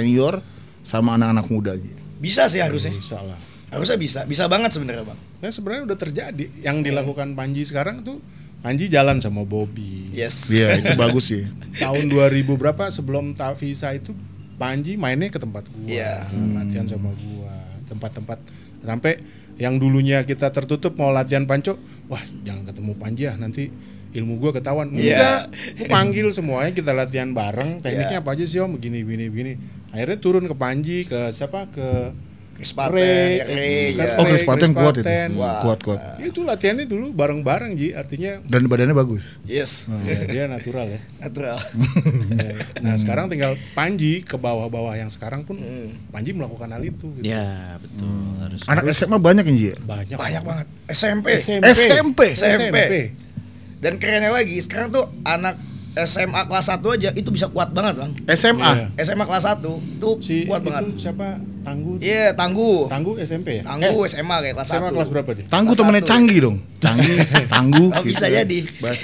sama anak-anak muda Ji? Bisa sih harusnya. Bisa lah. Harusnya bisa banget sebenarnya Bang. Ya sebenarnya udah terjadi. Yang dilakukan Panji sekarang tuh, Panji jalan sama Bobby. Yes. Iya itu bagus sih. Tahun 2000 berapa sebelum Tavisa itu Panji mainnya ke tempat gua, latihan sama gua, tempat-tempat sampai yang dulunya kita tertutup mau latihan Panco, wah jangan ketemu Panji ya nanti ilmu gue ketahuan. Enggak, gue panggil semuanya, kita latihan bareng. Tekniknya apa aja sih Om? Begini. Akhirnya turun ke Panji, ke siapa? Ke Chris Paten. Chris Paten kuat itu. Kuat. Itu latihannya dulu bareng-bareng Ji, artinya. Dan badannya bagus. Yes. Dia natural ya. Natural. Nah sekarang tinggal Panji ke bawah-bawah yang sekarang pun Panji melakukan hal itu. Gitu. Ya betul. Anak SMA banyak Ji? Banyak banget. SMP. Dan kerennya lagi, sekarang tuh anak SMA kelas 1 aja itu bisa kuat banget Bang. SMA kelas 1 tuh kuat banget. Siapa? Tangguh? Iya, Tangguh SMP ya? Tangguh SMA kayak kelas 1. SMA kelas berapa dia? Tangguh temennya Canggih dong. Tangguh Oh, bisa gitu. jadi.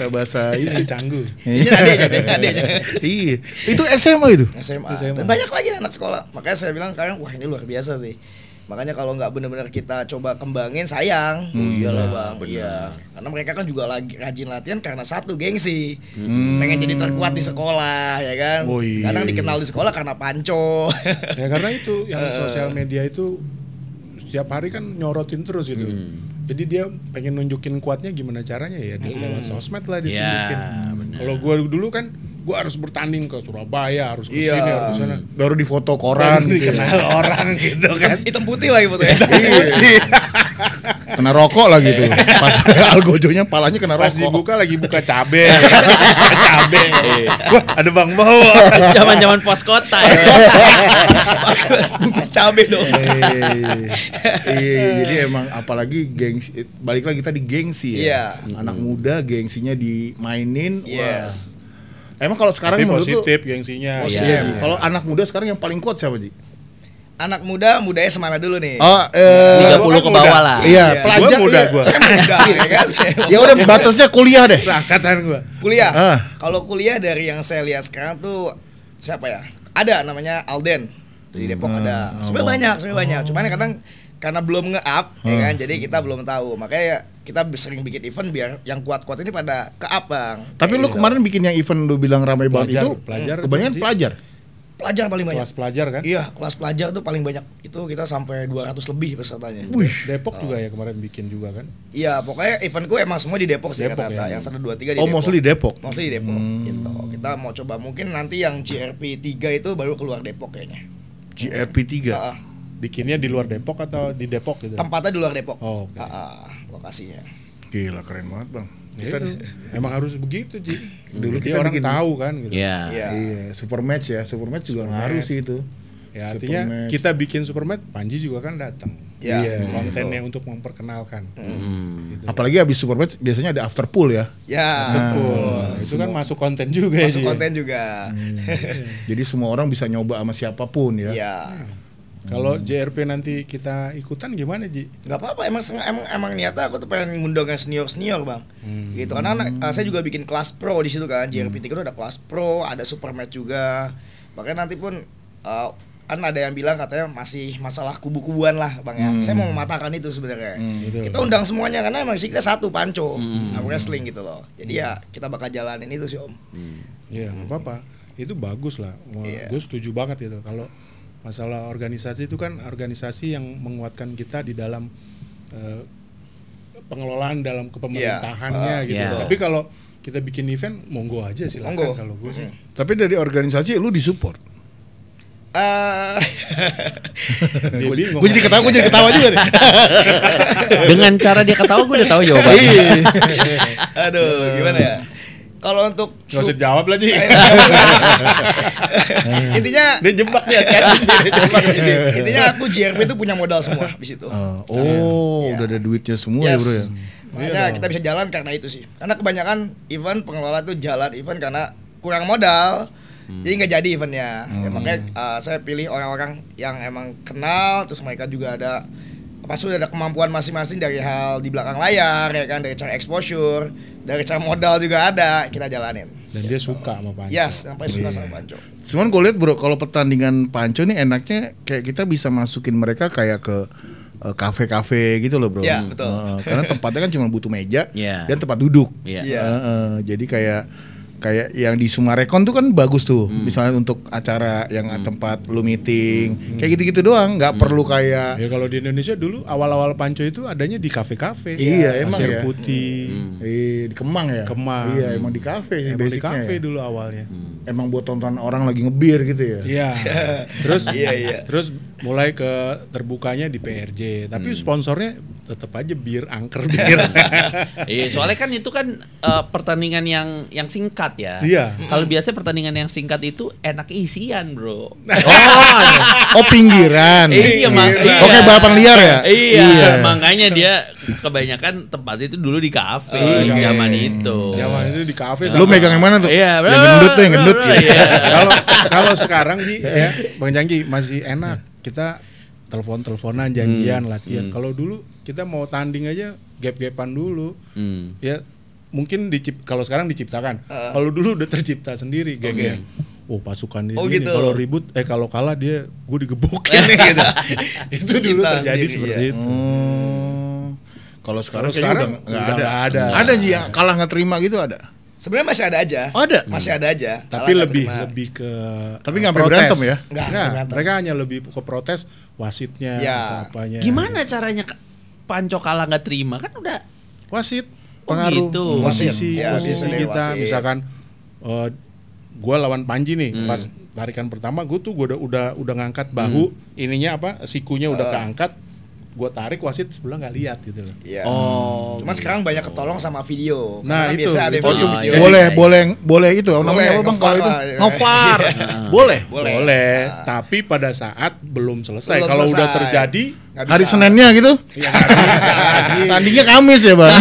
Bahasa ini Cangguh. Ini adanya. Iya. Itu SMA itu. SMA. Dan banyak lagi anak sekolah. Makanya saya bilang kalian wah ini luar biasa sih. Makanya kalau nggak benar-benar kita coba kembangin sayang. Iyalah Bang. Iya. Karena mereka kan juga lagi rajin latihan karena satu gengsi. Pengen jadi terkuat di sekolah ya kan. Kadang dikenal di sekolah karena Panco. Ya karena itu yang sosial media itu setiap hari kan nyorotin terus gitu. Jadi dia pengen nunjukin kuatnya gimana caranya ya lewat sosmed lah ditunjukin. Kalau gue dulu kan gua harus bertanding ke Surabaya, harus ke Iya. sini, harus ke sana. Baru di foto koran gitu. Dikenal orang gitu kan. Hitam putih lagi fotonya. Kena rokok lah gitu. Pas algojonya palanya kena Pas rokok. dibuka lagi buka cabe. Buka cabe. Wah, ada Bang Bo. Zaman-zaman pos kota ya. Bungkus cabe dong. Iya, jadi emang apalagi gengsi, balik lagi tadi gengsi ya. Iya. Anak muda gengsinya dimainin. Yes. Wah. Emang kalau sekarang Tapi menurut lu, positif gengsinya. Positif. iya, Iya. Ji. Kalau anak muda sekarang yang paling kuat siapa, Ji? Anak mudanya semana dulu nih. Oh, 30 ke muda. bawah lah. iya, pelajar. Gua muda, iya. gua. Saya muda ya kan. Ya udah batasnya kuliah deh. Seangkatan gua. Kuliah. Ah. Kalau kuliah dari yang saya lihat sekarang tuh siapa ya? Ada namanya Alden. Di Depok ada. Sebenarnya banyak. Cuman kadang karena belum nge-up ya kan. Jadi kita belum tahu. Makanya kita sering bikin event biar yang kuat-kuat ini pada ke-up, Bang. Tapi Kayak lu gitu. kemarin bikin yang event lu bilang ramai banget Pelajar, itu pelajar, kebanyakan Ji. pelajar. Pelajar paling banyak. Kelas pelajar kan? Iya, kelas pelajar tuh paling banyak. Itu kita sampai 200 lebih pesertanya. Wih. Depok juga ya kemarin bikin juga kan? Iya, pokoknya eventku emang semua di Depok sih Depok rata-rata. ya? Yang 1 2 3 di Oh, Depok. mostly Depok. Mostly di Depok gitu. Kita mau coba mungkin nanti yang GRP 3 itu baru keluar Depok kayaknya. GRP 3. Ah, Bikinnya di luar Depok atau di Depok gitu? tempatnya di luar Depok. Oh, oke. Lokasinya. Gila keren banget, Bang. Ya itu. Emang harus begitu, Ji. Dulu Jadi kita orang bikin- tahu kan gitu. Iya. Iya. Iya, super match ya. Super match juga ngaruh sih itu. Ya artinya Supermatch. kita bikin Supermatch, Panji juga kan datang. Iya. Iya. Kontennya untuk memperkenalkan. Gitu. Apalagi habis super match biasanya ada after pool ya. Ya. Betul. Itu kan masuk konten juga Masuk ya. Ji. konten juga. Jadi semua orang bisa nyoba sama siapapun ya. Iya. Kalau JRP nanti kita ikutan gimana, Ji? Nggak apa-apa, emang niatnya aku tuh pengen ngundang yang senior Bang. Gitu karena saya juga bikin kelas pro di situ kan. JRP 3 itu ada kelas pro, ada super match juga. Makanya nanti pun kan ada yang bilang katanya masih masalah kubu-kubuan lah, Bang ya. Saya mau mematahkan itu sebenarnya. Betul. Kita undang semuanya karena emang sih kita satu panco, wrestling gitu loh. Jadi ya kita bakal jalanin itu sih, Om. Ya, nggak apa-apa. Itu bagus lah. Iya. Gue setuju banget itu. Kalau masalah organisasi itu kan organisasi yang menguatkan kita di dalam pengelolaan dalam kepemerintahannya Iya. gitu. Iya. Tapi kalau kita bikin event, monggo aja silakan Monggo. kalau gue sih. Tapi dari organisasi lu disupport. Dia bingung. Gue jadi ketawa juga nih. Dengan cara dia ketawa gue udah tahu jawabannya. Aduh, gimana ya? Kalau untuk Nggak usah jawab lah, Ji. intinya Dia jebak nih, hati-hati, Ji. Dia jebak nih, Ji. intinya aku JRP itu punya modal semua di situ. Oh, Iya. udah ada duitnya semua ya, Bro ya. Makanya Iya dong. kita bisa jalan karena itu sih. Karena kebanyakan event pengelola tuh jalan event karena kurang modal. Jadi nggak jadi eventnya. Ya, makanya saya pilih orang-orang yang emang kenal, terus mereka juga ada maksudnya ada kemampuan masing-masing dari hal di belakang layar ya kan, dari cara exposure, dari cara modal juga ada, kita jalanin. Dan dia suka sama Panco. Yes, sampai suka sama Panco. Cuman gue lihat Bro, kalau pertandingan Panco nih enaknya kayak kita bisa masukin mereka kayak ke kafe-kafe gitu loh Bro. Iya, betul. Karena tempatnya kan cuma butuh meja Iya. dan tempat duduk. Iya. Iya. Jadi kayak yang di Sumarekon tuh kan bagus tuh, misalnya untuk acara yang tempat lu meeting, kayak gitu-gitu doang, nggak perlu kayak Ya kalau di Indonesia dulu awal-awal Panco itu adanya di kafe-kafe. Iya, emang Pasir ya. Putih. di Kemang ya. Kemang. Iya, emang di kafe sih Emang di basicnya kafe ya. dulu awalnya. Emang buat tonton orang lagi ngebir gitu ya. Iya. Terus Iya. terus mulai ke terbukanya di PRJ, tapi sponsornya tetap aja bir, angker bir. Iya, soalnya kan itu kan pertandingan yang singkat ya. Iya. Kalau biasanya pertandingan yang singkat itu enak isian, Bro. Oh, pinggiran. Iya, Oh, kayak balapan liar ya? Iya, makanya dia kebanyakan tempatnya itu dulu di kafe iya. zaman itu. Zaman itu di kafe. Lu megang yang mana tuh? Iya, yang gendut tuh, yang gendut. bro, ya. iya. Kalau sekarang Ji ya, Bang Janggi masih enak. Kita telepon-teleponan, janjian, latihan. Kalau dulu kita mau tanding aja gap-gapan dulu. Ya mungkin kalau sekarang diciptakan. Kalau dulu udah tercipta sendiri gap-gap. Oh, pasukan ini Oh, gitu. kalau ribut kalau kalah dia gue digebukin gitu. Itu dulu Cipta terjadi sendiri, seperti iya. itu. Kalau sekarang Kalau kayaknya sekarang udah udah nggak ada. Ada Ji yang kalah nggak terima gitu ada. Sebenarnya masih ada aja. Oh, ada? Masih ada aja. Tapi Kalah lebih nggak terima. lebih ke Tapi nggak sampai protes. berantem ya? Nggak Nggak, berantem. mereka hanya lebih ke protes wasitnya Ya. atau apanya. Gimana caranya Panco kalah nggak terima? Kan udah Wasit Oh, pengaruh gitu. posisi Wasit. Ya, posisi biasanya kita wasit. misalkan gue lawan Panji nih, pas tarikan pertama gue udah ngangkat bahu, ininya apa, sikunya udah keangkat, gue tarik, wasit sebelah nggak lihat gitu loh. Iya. Cuma sekarang banyak ketolong sama video. Nah, Karena itu. biasa ada Oh, video. iya. Boleh itu namanya apa Bang kalau itu? Ngevar. Boleh. Boleh. Tapi pada saat belum selesai. Belum Kalau udah selesai. terjadi, Nggak Hari bisa. Seninnya gitu. ya nggak bisa lagi. Tandingnya Kamis ya, Bang.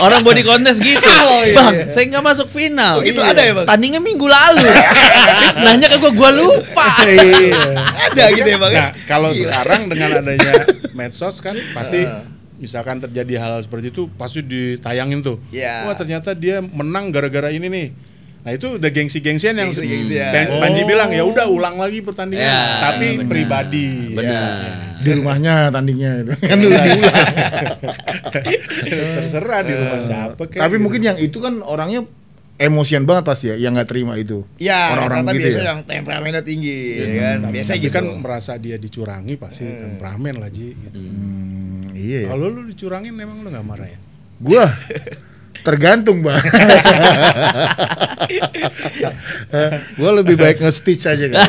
Orang body contest gitu. iya, Bang, iya. saya nggak masuk final. Oh, gitu ada ya, Bang? Tandingnya minggu lalu. Nanya ke gua lupa. Ada gitu ya Bang. Nah, kalau sekarang dengan adanya medsos kan pasti misalkan terjadi hal seperti itu pasti ditayangin tuh. Iya. Wah, ternyata dia menang gara-gara ini nih. Nah, itu udah gengsi-gengsian yang Gengsi-gengsian. Panji bilang ya udah ulang lagi pertandingan, Ya, tapi benar. pribadi. Benar. Di rumahnya tandingnya itu. Kan udah diulang. Terserah di rumah siapa kayak Tapi gitu. mungkin yang itu kan orangnya emosian banget pasti ya, yang nggak terima itu. Ya, Orang-orang rata-rata gitu biasa ya. yang temperamennya tinggi, ya kan. Biasa tapi gitu. kan merasa dia dicurangi pasti temperamen lah Ji gitu. Iya ya. Kalau lu dicurangin emang lu nggak marah ya? Gua tergantung, Bang. Gua lebih baik nge-stitch aja kan.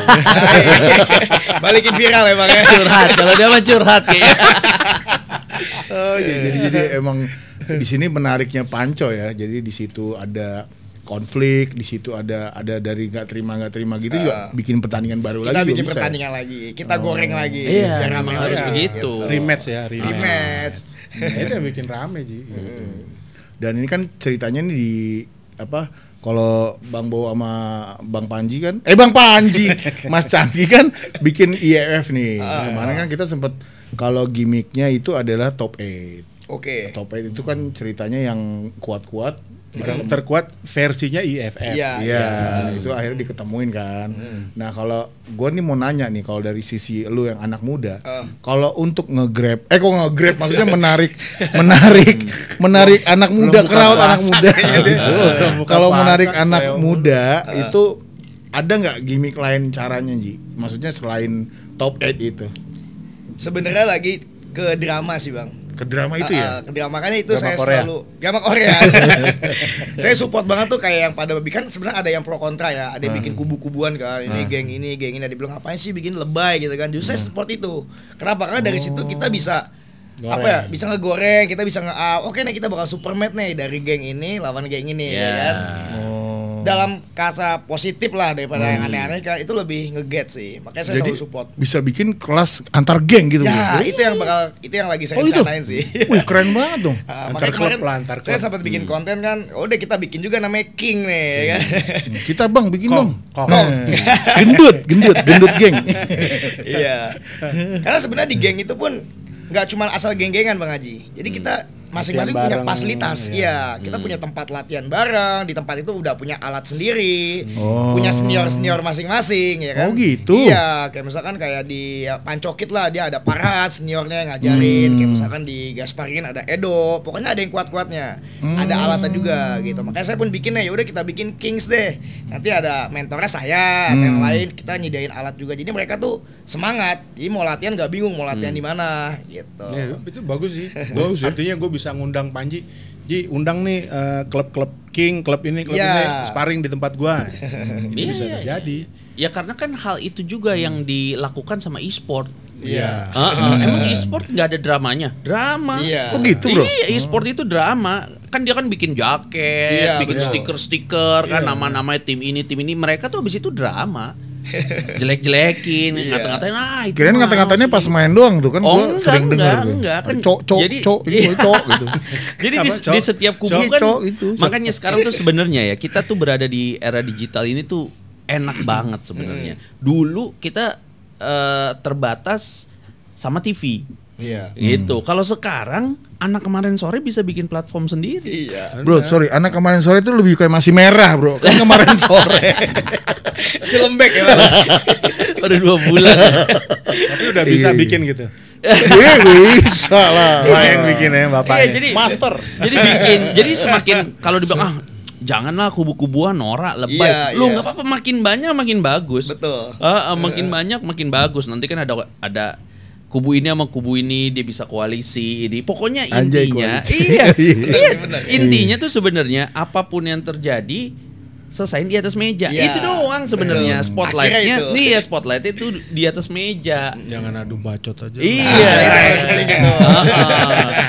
Balikin viral ya Bang ya. Curhat. Kalau dia mah curhat kayaknya. Oh, ya, jadi emang di sini menariknya Panco ya. Jadi di situ ada konflik, di situ ada dari nggak terima gitu juga bikin pertandingan baru Kita lagi. bikin juga bisa. pertandingan lagi. Kita goreng lagi. Iya, Biar memang rame harus lagi. begitu. Rematch ya, Rematch. Nah, itu yang bikin rame Ji. Gitu. Dan ini kan ceritanya nih di apa? Kalau Bang Bo sama Bang Panji kan, Bang Panji, Mas Canggi kan bikin IEF nih. Kemarin kan kita sempet kalau gimmicknya itu adalah top 8. Oke. Top 8 itu kan ceritanya yang kuat-kuat. Terkuat versinya IFF. Iya. Iya, itu akhirnya diketemuin kan. Nah, kalau gue nih mau nanya nih, kalau dari sisi lu yang anak muda, kalau untuk nge-grab, maksudnya menarik anak muda, crowd anak muda. Gitu. Kalau menarik anak muda itu ada nggak gimmick lain caranya, Ji? Maksudnya selain top 8 itu? Sebenarnya lagi ke drama sih Bang. Ke drama itu ya? Ke drama, makanya itu Drama saya Korea. selalu drama Korea. Saya support banget tuh kayak yang pada kan sebenarnya ada yang pro kontra ya, ada yang bikin kubu-kubuan kan, ini geng ini, ada dibilang ngapain sih bikin lebay gitu kan. Justru saya support itu. Kenapa? Karena dari situ kita bisa apa ya? Bisa ngegoreng, kita bisa oke nih kita bakal super match nih dari geng ini lawan geng ini ya kan. Dalam kasa positif lah daripada yang aneh-aneh kan, itu lebih nge-get sih. Makanya saya Jadi selalu support. bisa bikin kelas antar geng gitu. Ya, Bro? itu yang lagi saya itu? rencanain sih. Wih, keren banget dong. Makanya klub kemarin lah, antar saya klub. sempat bikin konten kan, udah kita bikin juga namanya King nih ya kan. Kita Bang bikin dong. Kong. Gendut geng. Iya. Karena sebenarnya di geng itu pun nggak cuma asal geng-gengan Bang Haji. Jadi kita masing-masing Latihan punya bareng, fasilitas. Iya, kita punya tempat latihan bareng, di tempat itu udah punya alat sendiri. Punya senior masing-masing ya kan. Oh, gitu. Iya, kayak misalkan kayak di Pancokit lah dia ada Parhat seniornya yang ngajarin. Kayak misalkan di Gasparin ada Edo, pokoknya ada yang kuat-kuatnya. Ada alatnya juga gitu. Makanya saya pun bikin ya udah kita bikin Kings deh. Nanti ada mentornya saya, atau yang lain kita nyediain alat juga. Jadi mereka tuh semangat. Jadi mau latihan nggak bingung mau latihan di mana gitu. Ya, itu bagus sih. Artinya gue bisa ngundang Panji. Ji, undang nih klub-klub King, klub ini sparring di tempat gua. Itu bisa terjadi. Ya karena kan hal itu juga yang dilakukan sama e-sport. Iya. Emang e-sport nggak ada dramanya? Drama. Iya. Oh gitu, Bro. Iya, e-sport itu drama. Kan dia kan bikin jaket, Iya, bikin betul. stiker-stiker kan nama-namanya tim ini. Mereka tuh habis itu drama. Jelek-jelekin, ngata-ngatain itu. Kirain mah. ngata-ngatannya pas main doang tuh kan, gua sering dengar tuh. enggak kan. Cok Jadi- ini cok gitu. Jadi Apa, Cok? di setiap kubu Cok, kan Cok, itu. makanya sekarang tuh sebenarnya ya kita tuh berada di era digital ini tuh enak banget sebenarnya. Dulu kita terbatas sama TV. Iya. Gitu. Kalau sekarang anak kemarin sore bisa bikin platform sendiri. Iya. Bro, sorry, anak kemarin sore itu lebih kayak masih merah, Bro. Kan kemarin sore. Si lembek ya Bang. Udah 2 bulan. Tapi udah bisa Iya. bikin gitu. Bisa lah. Wah, yang bikin ya bapaknya. Iya, jadi master. Jadi bikin. Jadi semakin kalau dibilang janganlah kubu-kubuan norak lebay. Iya, Lu iya. nggak apa-apa makin banyak makin bagus. Betul. Makin banyak makin bagus. Nanti kan ada kubu ini sama kubu ini dia bisa koalisi ini. Pokoknya Anjay, intinya koalisi. iya, Iya, intinya tuh sebenarnya apapun yang terjadi selesain di atas meja. Iya. Itu doang sebenarnya. Akhirnya Spotlightnya, itu. nih ya spotlightnya itu di atas meja. Jangan adu bacot aja. Iya.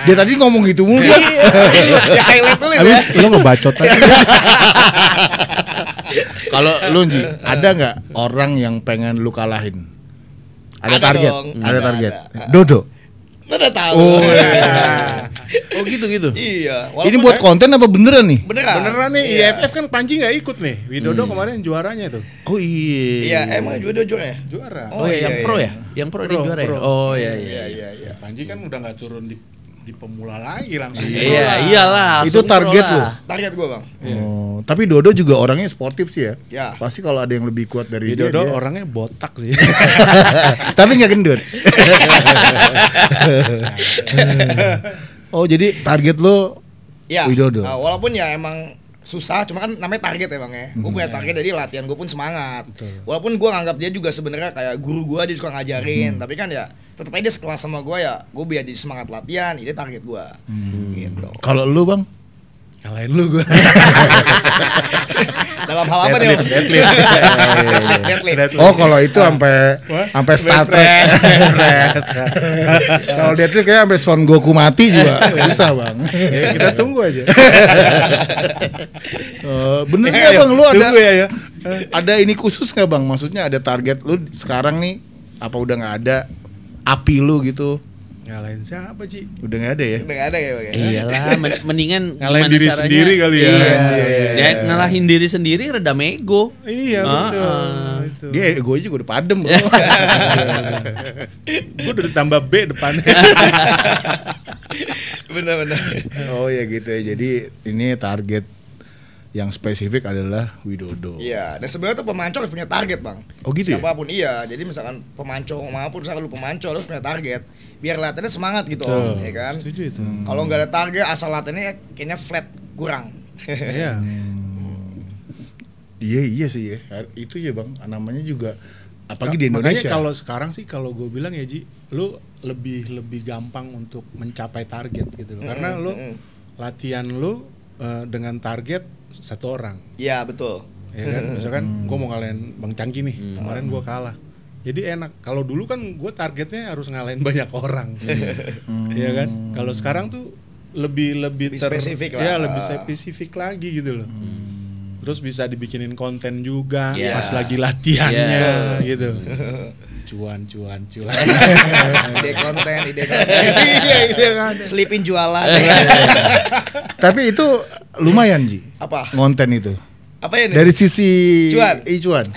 Dia tadi ngomong gitu mulu kan. Ya highlight dulu Habis ya. lu ngebacot aja. Kalau lu Ji, ada nggak orang yang pengen lu kalahin? Ada Ada target, dong. ada Ada, target. ada. Dodo. Lu udah tahu. Oh, oh gitu. Iya. Ini buat konten apa beneran nih? beneran Beneran nih, Iya. IFF kan Panji nggak ikut nih. Widodo kemarin juaranya tuh. Oh iya. Iya, emang juga juara ya? Juara. Oh, ya, yang iya, pro iya. ya? Yang pro dia Pro, juara ya? pro. Oh iya. Iya. Panji kan udah nggak turun di pemula lagi langsung. Iya, iyalah. Itu langsung target pro lu? lah. Target gua, Bang. Oh, tapi Dodo juga orangnya sportif sih ya. Ya. Pasti kalau ada yang lebih kuat dari dia. Widodo dia- orangnya botak sih. Tapi nggak gendut. Oh, jadi target lu Ya. Widodo. Nah, walaupun ya emang susah, cuma kan namanya target ya Bang ya. Gue punya target jadi latihan gue pun semangat. Walaupun gue nganggap dia juga sebenarnya kayak guru gue, dia suka ngajarin, tapi kan ya tetap aja dia sekelas sama gue ya. Gue biar jadi semangat latihan, ini target gue. Gitu. Kalau lu Bang? Kalahin lu gua. Dalam hal apa nih? Bang? Deadlift. Oh, kalau itu sampai Star Trek. Kalau dia tuh kayak sampai Son Goku mati juga susah, Bang. Ya, kita tunggu aja. Bener nggak Bang, lu ada Tunggu ya. ada ini khusus nggak Bang? Maksudnya ada target lu sekarang nih? Apa udah nggak ada api lu gitu? Ngalahin siapa, Ci? Udah nggak ada ya? Udah gak ada kayak Bang ya? Iyalah, mendingan Ngalahin gimana diri caranya? sendiri kali ya. Iya. Iya. Dia ngalahin diri sendiri redam ego. Iya, betul. Itu. Dia gue juga udah padem bro. Gua udah ditambah B depannya. Bener-bener. Oh ya gitu ya. Jadi ini target yang spesifik adalah Widodo. Iya, dan sebenarnya tuh pemanco harus punya target Bang. Oh gitu ya? Siapapun iya. Jadi misalkan pemanco maupun misalkan lu pemanco harus punya target. Biar latihannya semangat gitu Betul. Om, ya kan? Setuju itu. Kalau nggak ada target asal latihannya kayaknya flat, kurang. Iya. Iya sih ya. Itu ya Bang. Namanya juga apalagi di Makanya Indonesia. kalau sekarang sih kalau gue bilang ya Ji, lu lebih gampang untuk mencapai target gitu loh. Karena lu latihan lu dengan target satu orang. Iya, betul. Ya kan, misalkan gue mau ngalahin Bang Cangki nih, kemarin gue kalah. Jadi enak. Kalau dulu kan gue targetnya harus ngalahin banyak orang. Iya kan? Kalau sekarang tuh lebih spesifik lah. Ya, lebih spesifik lagi gitu loh. Terus bisa dibikinin konten juga Iya. pas lagi latihannya Iya. gitu. Cuan. ide konten. Iya kan. Selipin jualan. Tapi itu lumayan Ji. Apa? Ngonten itu. Apa ya nih? Dari sisi Cuan. cuan.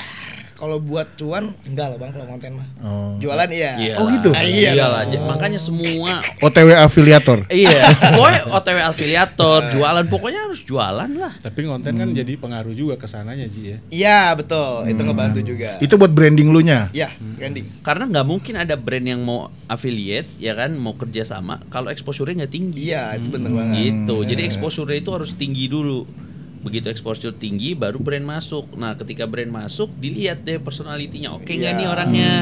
Kalau buat cuan enggak lah Bang kalau konten mah. Oh. Jualan iya. Iyalah. Oh, gitu? Iyalah. Makanya semua OTW afiliator. iya, pokoknya OTW afiliator, jualan pokoknya harus jualan lah. Tapi konten kan jadi pengaruh juga ke sananya Ji ya. Iya, betul. Itu ngebantu juga. Itu buat branding lu nya. Iya, branding. Karena nggak mungkin ada brand yang mau affiliate, ya kan, mau kerja sama kalau exposure-nya nggak tinggi. Iya, itu bener banget. Gitu. Jadi exposure itu harus tinggi dulu. Begitu exposure tinggi baru brand masuk. Nah, ketika brand masuk dilihat deh personalitinya. Oke nggak Iya. nih orangnya?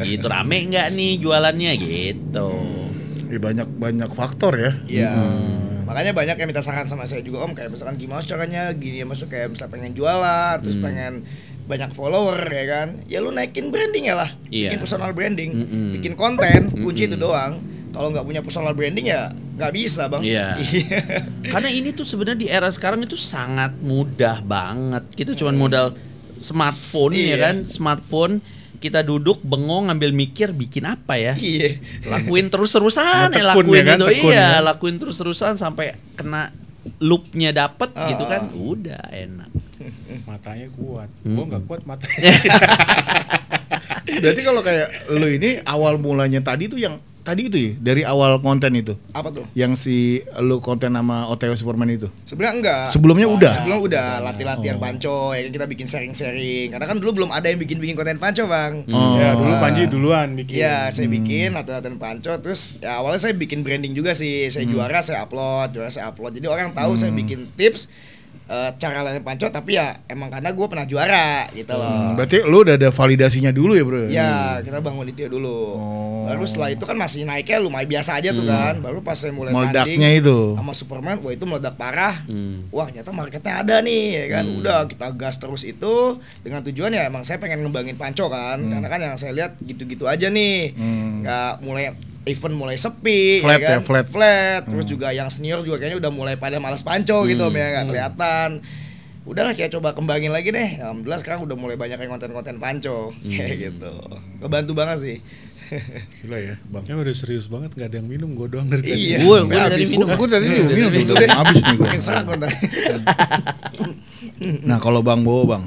Gitu, rame nggak nih jualannya gitu. Banyak faktor ya. Iya. Makanya banyak yang minta saran sama saya juga Om, kayak misalkan gimana caranya gini ya, masuk kayak misalnya pengen jualan, terus pengen banyak follower ya kan. Ya lu naikin branding ya lah. Iya. Bikin personal branding, bikin konten, kunci itu doang. Kalau nggak punya personal branding ya nggak bisa Bang. Iya. Karena ini tuh sebenarnya di era sekarang itu sangat mudah banget. Kita cuma modal smartphone ya Iya. kan, smartphone. Kita duduk bengong ngambil mikir bikin apa ya? Iya. Lakuin terus-terusan Tekun lakuin ya kan, itu. tekun Iya, ya. lakuin terus-terusan sampai kena loopnya dapet gitu kan. Ah. Udah enak. Matanya kuat. Gua nggak kuat matanya. Berarti kalau kayak lu ini awal mulanya tadi tuh yang tadi itu ya dari awal konten itu Apa tuh? yang si lu konten sama OTW Superman itu. Sebenarnya enggak. Sebelumnya udah. Sebelum udah latihan panco, ya kan kita bikin sharing-sharing. Karena kan dulu belum ada yang bikin konten panco, Bang. Oh. Ya dulu Panji duluan bikin. Iya, saya bikin latihan panco, terus ya awalnya saya bikin branding juga sih. Saya juara saya upload. Jadi orang tahu saya bikin tips cara latihan panco, tapi ya emang karena gue pernah juara gitu loh. Berarti lu udah ada validasinya dulu ya bro? Ya kita bangun itu dulu. Baru setelah itu kan masih naiknya lumayan biasa aja tuh kan. Baru pas saya mulai meledaknya tanding itu sama Superman, wah itu meledak parah. Wah ternyata marketnya ada nih ya kan. Udah kita gas terus itu dengan tujuan ya emang saya pengen ngembangin panco kan. Karena kan yang saya lihat gitu-gitu aja nih. Nggak mulai event mulai sepi, flat ya kan? flat. Terus juga yang senior juga kayaknya udah mulai pada malas panco gitu, ya nggak kelihatan. Udahlah kayak coba kembangin lagi deh. Alhamdulillah sekarang udah mulai banyak yang konten-konten panco, kayak gitu. Ngebantu banget sih. Gila ya bang. Ya udah serius banget, nggak ada yang minum, gue doang dari tadi. Iya. Gue dari minum. Gue tadi minum udah habis nih gue. Makin serak konten. Nah kalau Bang Bowo bang,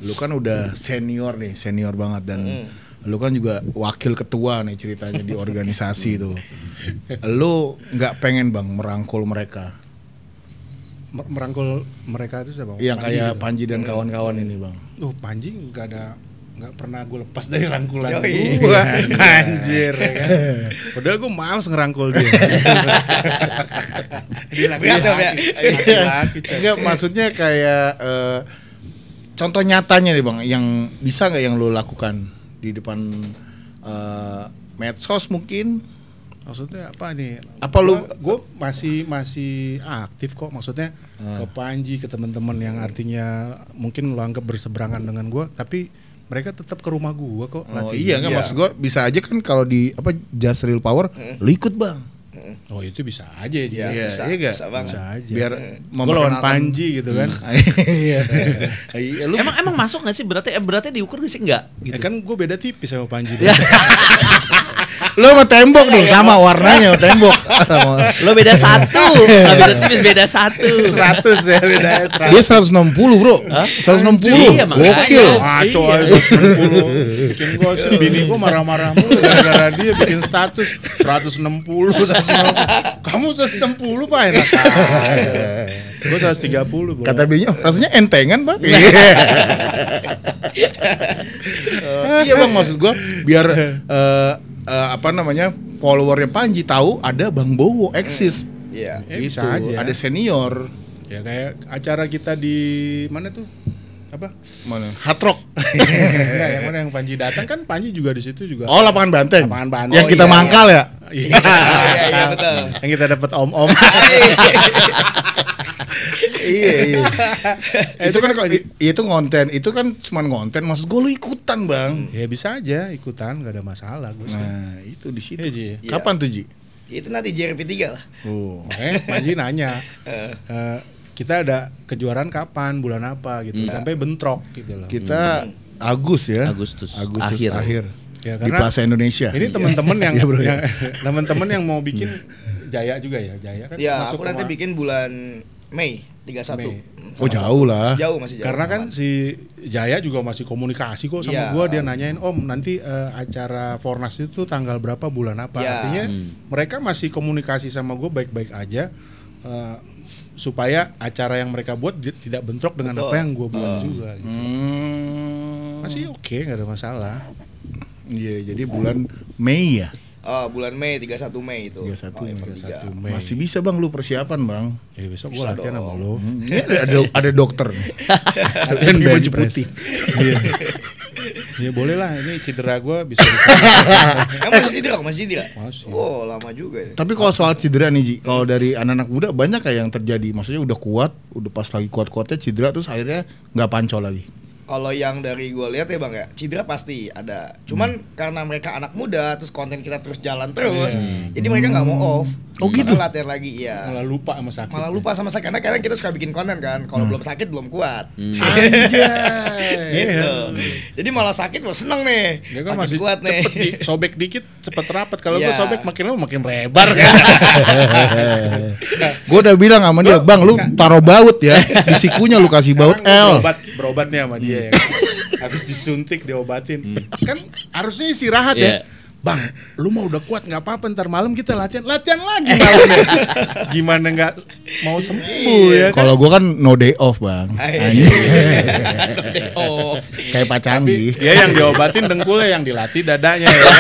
lu kan udah senior banget dan lu kan juga wakil ketua nih ceritanya di organisasi itu. Lu nggak pengen bang merangkul mereka? Merangkul mereka itu siapa? Yang kayak gitu. Panji dan kawan-kawan ini bang. Panji nggak pernah gue lepas dari rangkulan Yoi. gue. Anjir ya kan. Padahal gue males ngerangkul dia. Dia laki-laki. Enggak maksudnya kayak contoh nyatanya nih bang, yang bisa nggak yang lu lakukan di depan medsos mungkin? Maksudnya apa nih? Apa lu? Gue masih aktif kok. Maksudnya ke Panji, ke teman-teman yang artinya mungkin lo anggap berseberangan dengan gue, tapi mereka tetap ke rumah gue kok. Iya nggak maksud gue bisa aja kan kalau di apa Just Real Power lu ikut bang. Oh itu bisa aja ya. Iya, bisa, iya gak? bisa banget. Bisa aja. Biar gue lawan Panji gitu kan. Iya. Lu Emang masuk nggak sih? Berarti diukur nggak sih? Enggak gitu. kan gue beda tipis sama Panji. lu sama tembok dong, sama warnanya tembok. Lo beda 1, nggak beda tipis, beda 1. 100 ya bedanya 100. Dia 160 bro. 160. Iya, makanya. Gokil. Ngaco aja 160. Bikin gosip, bini gua marah-marah mulu gara-gara dia bikin status 160. Kamu 160 Pak enak aja. Gua 130 bro. Kata bininya, rasanya entengan bang. Iya bang, maksud gua biar apa namanya followernya Panji tahu ada Bang Bowo eksis. Iya. Bisa Itu, aja. ada senior. Ya kayak acara kita di mana tuh? Apa? Mana? Hard Rock. Enggak, yang mana yang Panji datang kan Panji juga di situ juga. Oh, lapangan Banteng. Lapangan Banteng. Yang kita mangkal ya? Iya. Iya, betul. Yang kita dapat om-om. Iya. Itu kan itu konten, itu kan cuma konten, maksud gue lu ikutan bang. Ya bisa aja ikutan, nggak ada masalah gue sih. Nah itu di situ. Iya, Ji. Kapan tuh Ji? Itu nanti JRP3 lah. Oh. Panji nanya, kita ada kejuaraan kapan, bulan apa gitu, sampai bentrok gitu loh. Kita Agustus ya. Agustus akhir. Ya, Di karena Plaza Indonesia. ini teman-teman yang, Iya, bro, ya. teman-teman yang mau bikin Jaya juga ya, Jaya kan Ya, masuk aku nanti rumah. bikin bulan Mei 31. Mei. Oh jauh lah. Masih jauh. Karena kan si Jaya juga masih komunikasi kok sama Iya. gua, dia nanyain Om nanti acara Fornas itu tanggal berapa, bulan apa. Iya. Artinya mereka masih komunikasi sama gua baik-baik aja, supaya acara yang mereka buat tidak bentrok dengan Betul. apa yang gua buat juga gitu. Masih Hmm. oke, nggak ada masalah. Iya, jadi bulan Mei ya. Bulan Mei 31 Mei itu. 31 Mei. 31 Mei. Masih bisa bang lu persiapan bang. Ya besok Bisa gua latihan sama dong. lo. Ini ada dokter nih. Dan Pakai baju bench press. putih. Iya. Ya boleh lah, ini cedera gua bisa. Masih tidak? Masih. Oh, lama juga ya. Tapi kalau soal cedera nih Ji, kalau dari anak-anak muda banyak kayak yang terjadi. Maksudnya udah kuat, udah pas lagi kuat-kuatnya cedera terus akhirnya nggak pancol lagi. Kalau yang dari gue lihat ya bang ya, cedera pasti ada. Cuman karena mereka anak muda, terus konten kita terus jalan terus, jadi mereka nggak mau off. Oh, gitu? Karena latihan lagi, ya. Malah lupa sama sakit. Malah lupa sama sakit, karena kadang kita suka bikin konten kan. Kalau belum sakit belum kuat. Anjay. Gitu. Jadi malah sakit, wah seneng nih. Dia kan Makin masih kuat nih. cepet sobek dikit cepet rapat. Kalau Iya. gua sobek makin lama makin lebar kan. Gue udah bilang sama dia, bang lu taruh baut ya di sikunya, lu kasih baut Sekarang gua L. berobatnya sama dia ya. Habis disuntik diobatin. Kan harusnya istirahat ya. Bang, lu mau udah kuat nggak apa-apa, ntar malam kita latihan lagi malamnya. Gimana nggak mau sembuh ya kan? Kalau gue kan no day off bang. Anjing. Oh, Kayak Pak Canggi. Dia yang diobatin dengkulnya, yang dilatih dadanya ya.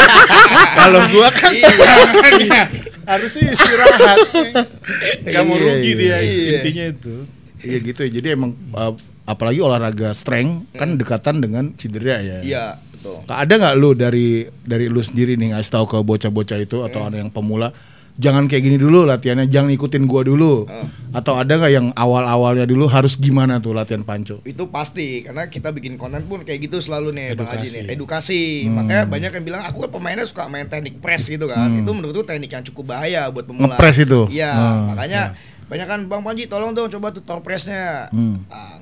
Kalau gua kan harusnya istirahat. Nggak mau rugi dia, Iya. intinya itu. Iya gitu ya. Jadi emang apalagi olahraga strength kan dekatan dengan cedera ya. Iya, betul. Ada nggak lu dari lu sendiri nih ngasih tahu ke bocah-bocah itu atau ada yang pemula, jangan kayak gini dulu latihannya, jangan ikutin gua dulu. Atau ada nggak yang awal-awalnya dulu harus gimana tuh latihan panco? Itu pasti, karena kita bikin konten pun kayak gitu selalu nih Bang Haji nih, edukasi. Makanya banyak yang bilang aku kan pemainnya suka main teknik press gitu kan. Itu menurutku teknik yang cukup bahaya buat pemula. Nge-press itu. Iya, makanya banyak kan Bang Panji tolong dong coba tutor pressnya.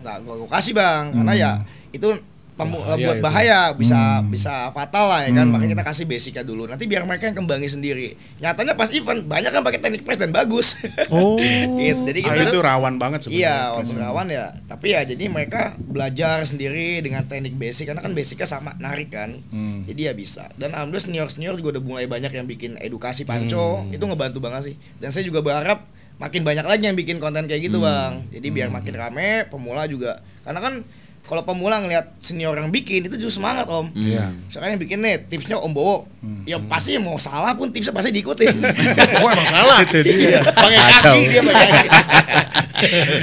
Nggak gua kasih Bang, karena ya itu buat bahaya, bisa fatal lah ya kan. Makanya kita kasih basicnya dulu. Nanti biar mereka yang kembangin sendiri. Nyatanya pas event banyak kan pakai teknik press dan bagus. Gitu. Jadi kita itu rawan banget sebenarnya. Iya, walaupun rawan ya. Tapi ya jadi mereka belajar sendiri dengan teknik basic karena kan basicnya sama narik kan. Jadi ya bisa. Dan alhamdulillah senior juga udah mulai banyak yang bikin edukasi panco. Itu ngebantu banget sih. Dan saya juga berharap makin banyak lagi yang bikin konten kayak gitu Bang. Jadi biar makin rame, pemula juga. Karena kan kalau pemula ngelihat senior yang bikin itu justru semangat Om. Misalkan yang bikin nih tipsnya Om Bowo, ya pasti mau salah pun tipsnya pasti diikutin. Oh emang salah. Iya. Pakai kaki dia pakai kaki.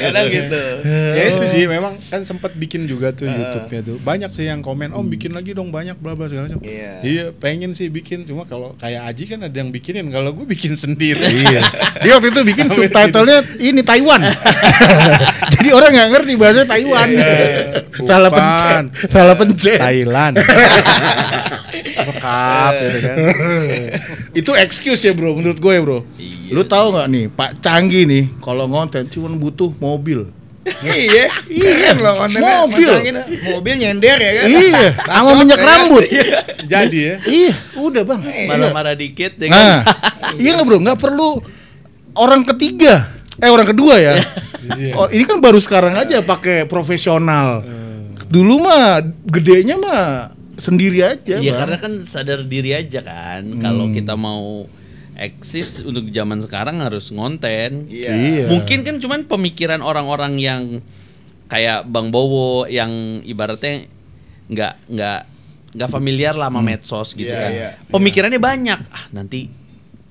Kadang gitu. Ya itu Ji, memang kan sempat bikin juga tuh YouTube-nya tuh. Banyak sih yang komen, Om bikin lagi dong banyak bla bla segala macam. Iya, pengen sih bikin, cuma kalau kayak Aji kan ada yang bikinin, kalau gue bikin sendiri. Iya. Dia waktu itu bikin subtitlenya ini Taiwan. Jadi orang nggak ngerti bahasa Taiwan. Salah pencet. Thailand. Bekap gitu kan. Itu excuse ya bro, menurut gue ya bro. Lu tahu nggak nih Pak Canggih nih kalau ngonten cuma butuh mobil. Iya, keren loh kontennya. Mobil nyender ya kan. Iya, sama minyak rambut. Jadi ya. Iya, udah bang. Marah-marah dikit ya kan. Nah, iya nggak bro, nggak perlu orang ketiga. Orang kedua ya. Ini kan baru sekarang aja pakai profesional. Dulu mah gedenya mah sendiri aja. Iya karena kan sadar diri aja kan. Kalau kita mau eksis untuk zaman sekarang harus ngonten. Iya. Mungkin kan cuman pemikiran orang-orang yang kayak Bang Bowo yang ibaratnya nggak familiar lah sama medsos gitu kan. Pemikirannya banyak. Nanti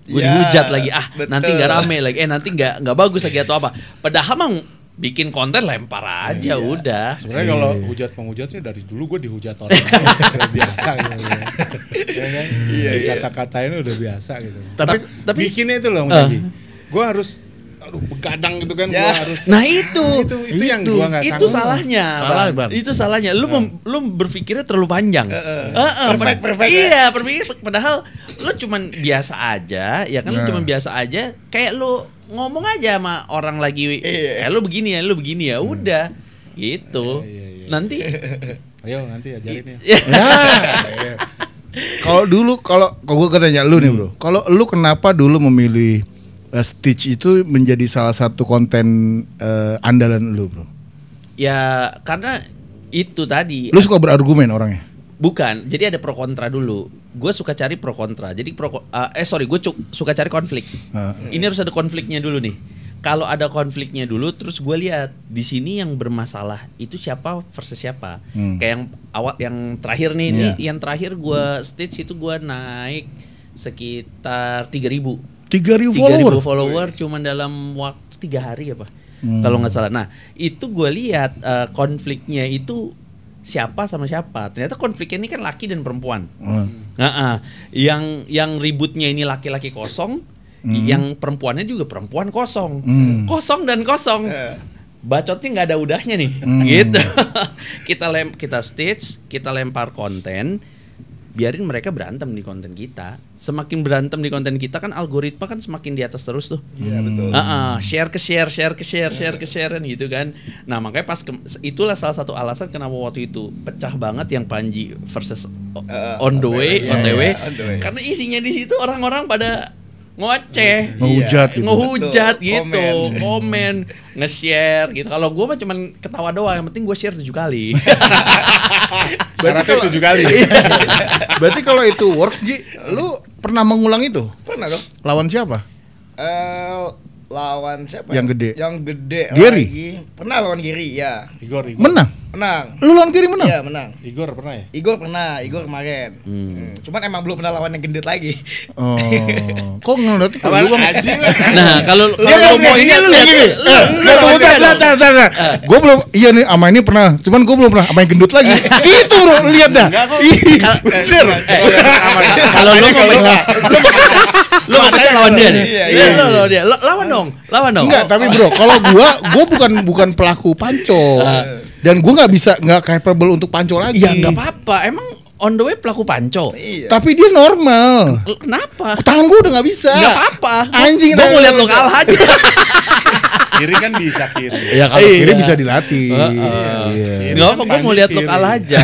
gue dihujat lagi. Nanti nggak rame lagi. Nanti nggak bagus lagi atau apa. Padahal emang bikin konten lempar aja udah. Sebenarnya kalau hujat sih dari dulu gue dihujat orang udah biasa gitu. Ya kan? Kata-katainnya udah biasa gitu. Tapi bikinnya itu loh gue harus begadang gitu kan, gua harus. Nah itu yang gua nggak sanggup. Itu salahnya. Itu salahnya. Lu berpikirnya terlalu panjang. Perfect. Iya, padahal lu cuman biasa aja, ya kan lu cuman biasa aja, kayak lu ngomong aja sama orang lagi, lu begini ya, udah gitu. Nanti ayo nanti ajarin ya. Kalau gue katanya lu nih bro, kalau lu kenapa dulu memilih Stitch itu menjadi salah satu konten andalan lu bro? Ya karena itu tadi. Lu suka berargumen orangnya? Bukan, jadi ada pro kontra dulu. Gue suka cari pro kontra. Jadi gue suka cari konflik. Ini harus ada konfliknya dulu nih. Kalau ada konfliknya dulu, terus gue lihat di sini yang bermasalah itu siapa versus siapa. Kayak yang terakhir nih, yang terakhir gue Stitch itu gue naik sekitar 3.000 follower cuma dalam waktu 3 hari apa kalau nggak salah. Nah itu gue lihat konfliknya itu siapa sama siapa. Ternyata konfliknya ini kan laki dan perempuan. Yang ributnya ini laki-laki kosong, yang perempuannya juga perempuan kosong. Kosong dan kosong. Bacotnya nggak ada udahnya nih. Gitu. kita Stitch, kita lempar konten. Biarin mereka berantem di konten kita. Semakin berantem di konten kita kan algoritma kan semakin di atas terus tuh. Iya betul. Share ke share gitu kan. Nah makanya itulah salah satu alasan kenapa waktu itu pecah banget yang Panji versus on the way. Karena isinya di situ orang-orang pada ngoceh, ngehujat gitu, komen, nge-share gitu. Kalau gue mah cuman ketawa doang, yang penting gue share 7 kali. Berarti 7 kali. Berarti kalau itu works, Ji, lu pernah mengulang itu? Pernah dong. Lawan siapa? Lawan siapa? Yang gede. Yang gede. Gary. Lagi. Pernah lawan Gary, ya. Igor. Menang. Menang. Lu lawan Kiri menang? Iya, menang. Igor pernah ya? Igor kemarin. Cuman emang belum pernah lawan yang gendut lagi. Oh, kok ngeliat kalau lu anjing. Nah, kalau mau ini lu lihat gini. Gue belum, iya nih sama ini pernah, cuman gue belum pernah sama yang gendut lagi. Gitu bro, lihat dah. Bener. Kalau lu mau pecah lawan dia nih. Iya. Lu lawan dia. Lawan dong. Enggak, tapi bro, kalau gue bukan pelaku panco. Dan gue nggak capable untuk panco lagi. Ya nggak apa-apa. Emang on the way pelaku panco. Iya. Tapi dia normal. Kenapa? Tangan gue udah nggak bisa. Nggak apa-apa. Anjing. Gue mau lihat lo kalah aja. Kiri kan bisa kiri. Ya kalau Kiri bisa dilatih. Nggak apa-apa. Gue mau lihat lo kalah aja.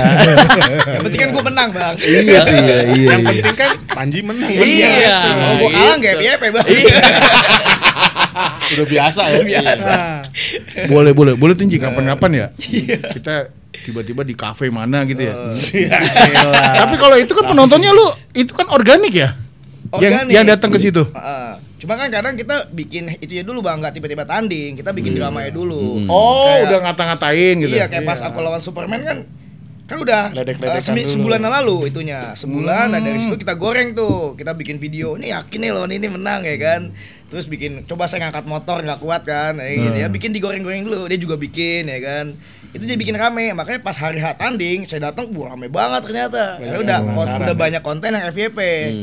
Yang penting kan gue menang, Bang. Iya. Yang penting kan Panji menang. Iya. Kalau gue kalah nggak FYP, Bang. Udah biasa ya. Biasa. Boleh Tinji kapan-kapan ya. Kita tiba-tiba di kafe mana gitu ya. Tapi kalau itu kan penontonnya lu itu kan organik ya. Yang datang ke situ. Cuma kan kadang kita bikin itu ya dulu Bang, nggak tiba-tiba tanding, kita bikin dramanya dulu. Udah ngata-ngatain gitu. Iya, kayak pas aku lawan Superman kan udah sebulan lalu itunya. Sebulan dari situ kita goreng tuh. Kita bikin video. Ini yakin nih lawan ini menang ya kan. Terus bikin coba saya ngangkat motor nggak kuat kan. Gitu ya, bikin digoreng-goreng dulu. Dia juga bikin ya kan. Itu jadi bikin rame. Makanya pas hari H tanding saya datang rame banget ternyata. Karena udah banyak konten yang FYP.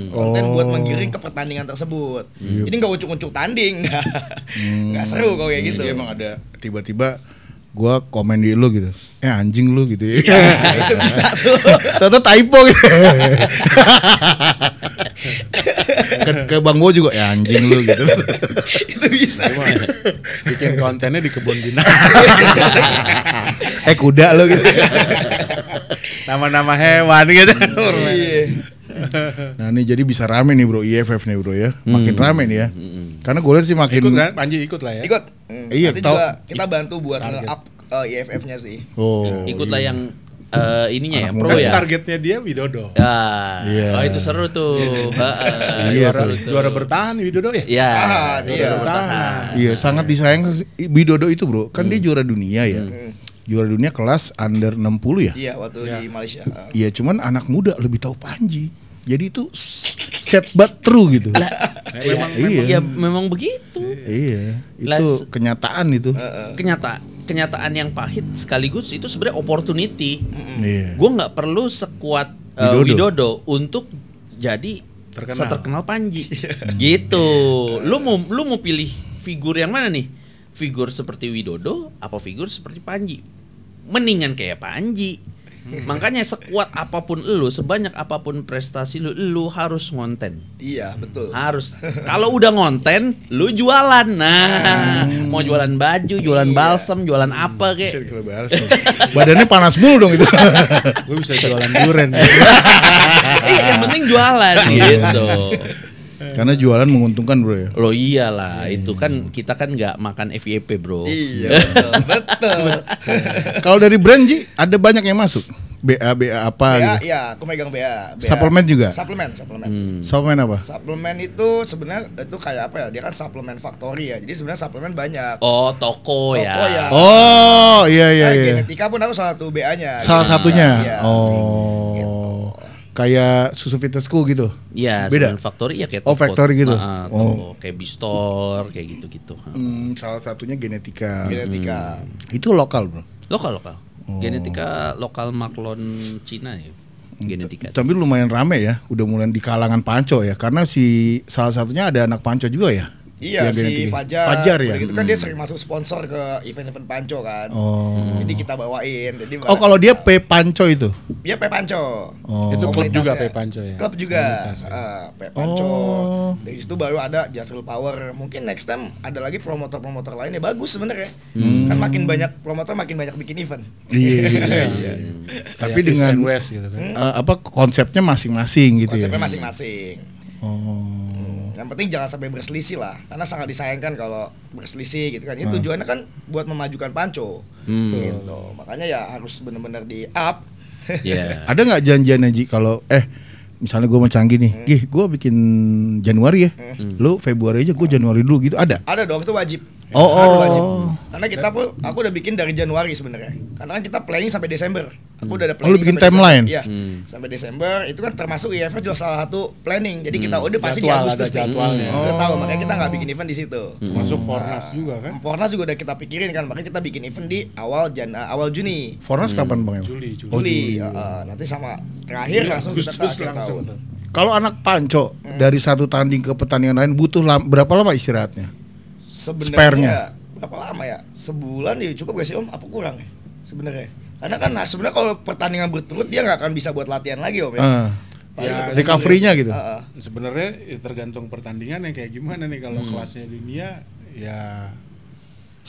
Konten buat menggiring ke pertandingan tersebut. Jadi nggak uncuk-uncuk tanding. Nggak seru kalau kayak gitu. Jadi emang ada tiba-tiba gua komen di lu gitu, anjing lu gitu ya. Itu bisa tuh. Ternyata typo gitu. ke Bang Bo juga anjing lu gitu. Itu bisa. Bikin kontennya di kebun binatang. Kuda lu gitu. Nama-nama hewan gitu. Iya. Nah ini jadi bisa rame nih bro, IFF nih bro ya. Makin rame nih ya. Karena gue lihat sih makin ikut kan, Panji ikut lah ya. Ikut. Iya, Nanti juga kita bantu buat nge-up IFF-nya sih. Ikutlah yang ininya ya, Anak pro muda. ya. Targetnya dia Widodo. Ya. Oh itu seru tuh. Juara bertahan Widodo ya? Iya. Iya. Bertahan. Iya sangat disayang Widodo itu bro. Kan dia juara dunia ya. Juara dunia kelas under 60 ya. Iya waktu di Malaysia. Iya cuman anak muda lebih tahu Panji. Jadi itu set but true gitu. Memang begitu. Iya. Itu kenyataan itu. Kenyataan yang pahit sekaligus itu sebenarnya opportunity. Iya. Gue nggak perlu sekuat Widodo untuk jadi seterkenal Panji. Gitu. Lu mau pilih figur yang mana nih? Figur seperti Widodo apa figur seperti Panji? Mendingan kayak Panji. Makanya sekuat apapun lu, sebanyak apapun prestasi lu harus ngonten. Iya, betul. Harus. Kalau udah ngonten, lu jualan. Nah, mau jualan baju, jualan balsam, jualan apa kek. Badannya panas mulu dong itu. Gue bisa jualan durian. Yang penting jualan gitu. Karena jualan menguntungkan bro ya. Lo iyalah, itu kan kita kan nggak makan FYP bro. Iya, betul. Kalau dari brand Ji, ada banyak yang masuk. BA apa BA, gitu. iya, aku megang BA. Suplemen juga? Suplemen. Suplemen apa? Suplemen itu sebenarnya itu kayak apa ya? Dia kan suplemen factory ya. Jadi sebenarnya suplemen banyak. Oh, toko ya. Oh, iya. Genetika pun aku salah satu BA-nya. Salah satunya. Iya. Oh. Gitu. Kayak susu Vitasku gitu. Iya, beda. Factory ya kayak toko. Oh, factory gitu. Toko kayak Bistor kayak gitu-gitu. Salah satunya genetika. Itu lokal, bro. Lokal. Genetika lokal maklon Cina ya. Genetika. Tapi lumayan rame ya, udah mulai di kalangan panco ya. Karena salah satunya ada anak panco juga ya. Iya, si Fajar ya. Gitu kan dia sering masuk sponsor ke event-event panco kan. Jadi kita bawain. Jadi kalau dia P Panco itu. Dia P Panco. Itu klub juga P Panco ya. Klub juga. P Panco. Dari situ baru ada Jasril Power. Mungkin next time ada lagi promotor-promotor lainnya bagus sebenarnya. Kan makin banyak promotor makin banyak bikin event. Iya. Tapi dengan West gitu kan. Konsepnya masing-masing gitu ya. Konsepnya masing-masing. Yang penting jangan sampai berselisih lah, karena sangat disayangkan kalau berselisih gitu kan. Ini tujuannya kan buat memajukan panco, gitu. Makanya ya harus benar-benar di up. Yeah. Ada nggak janjian Ji kalau misalnya gue mau Canggih nih, gue bikin Januari ya, lu Februari aja, gue Januari dulu gitu, ada? Ada dong, itu wajib. Oh. Wajib. Karena aku udah bikin dari Januari sebenarnya. Karena kan kita planning sampai Desember. Aku udah ada planning. lu bikin sampai timeline? Iya. Sampai Desember itu kan termasuk IFF juga salah satu planning. Jadi kita udah pasti di Jadwal, Agustus ada jadwalnya. Sudah tahu makanya kita nggak bikin event di situ. Masuk Fornas juga kan? Fornas juga udah kita pikirin kan, makanya kita bikin event di awal Juni. Fornas kapan Bang? Juli. Nanti sama terakhir langsung kita ke Agustus akhir langsung tahun. tuh. Kalau anak panco dari satu tanding ke pertandingan lain butuh berapa lama istirahatnya? Sebenarnya Spare-nya. berapa lama ya? Sebulan ya cukup gak sih Om? Apa kurang ya? Sebenarnya. Karena kan sebenarnya kalau pertandingan berturut dia nggak akan bisa buat latihan lagi Om ya. Ya, recovery-nya gitu. Sebenarnya tergantung pertandingan yang kayak gimana nih. Kalau kelasnya dunia ya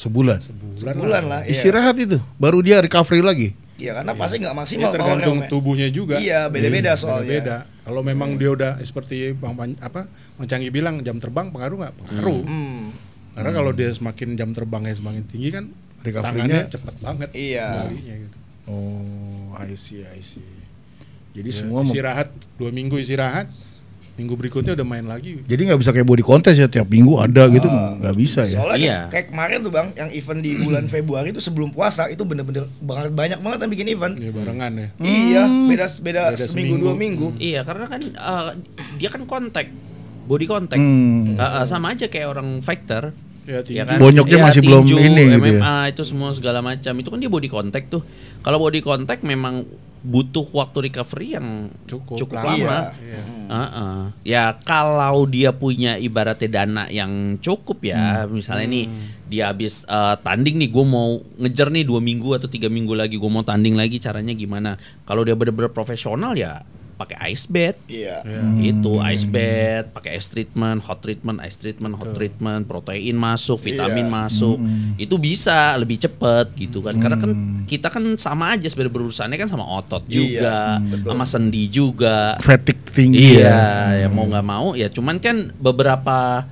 Sebulan. Sebulan lah. Iya. Istirahat itu, baru dia recovery lagi. Iya karena pasti nggak ya maksimal tergantung powernya, Om, ya. tubuhnya juga. Iya beda-beda soalnya. Beda. Kalau memang dia udah seperti Bang Canggi bilang jam terbang pengaruh nggak? Pengaruh. Karena kalau dia semakin jam terbangnya semakin tinggi kan Recovery-nya tangannya cepet banget. Iya. Kembalinya gitu. Oh, I see. Jadi Ya, semua istirahat 2 minggu istirahat, minggu berikutnya udah main lagi. jadi nggak bisa kayak body contest ya tiap minggu ada gitu, nggak bisa ya. Soalnya Iya. kayak kemarin tuh Bang, yang event di bulan Februari itu sebelum puasa itu bener-bener banyak banget yang bikin event. Ya barengan ya. Iya, beda seminggu seminggu. 2 minggu. Iya, karena kan dia kan body contact. Sama aja kayak orang fighter. Ya, tinggi. Ya kan? Bonyoknya Iya, masih belum tinju, ini gitu MMA itu semua segala macam. Itu kan dia body contact tuh. Kalau body contact memang butuh waktu recovery yang cukup lama. Iya. Ya kalau dia punya ibaratnya dana yang cukup ya, misalnya nih dia habis tanding nih, gue mau ngejar nih 2 minggu atau 3 minggu lagi, gue mau tanding lagi, caranya gimana? Kalau dia bener-bener profesional ya pakai ice bath. Iya. Itu ice bath, pakai ice treatment, hot treatment, ice treatment, hot treatment, protein masuk, vitamin masuk. Itu bisa lebih cepet gitu kan. Karena kan kita kan sama aja sebenarnya berurusannya kan sama otot juga, sama sendi juga. Fatigue tinggi Iya, ya mau nggak mau ya. Cuman kan beberapa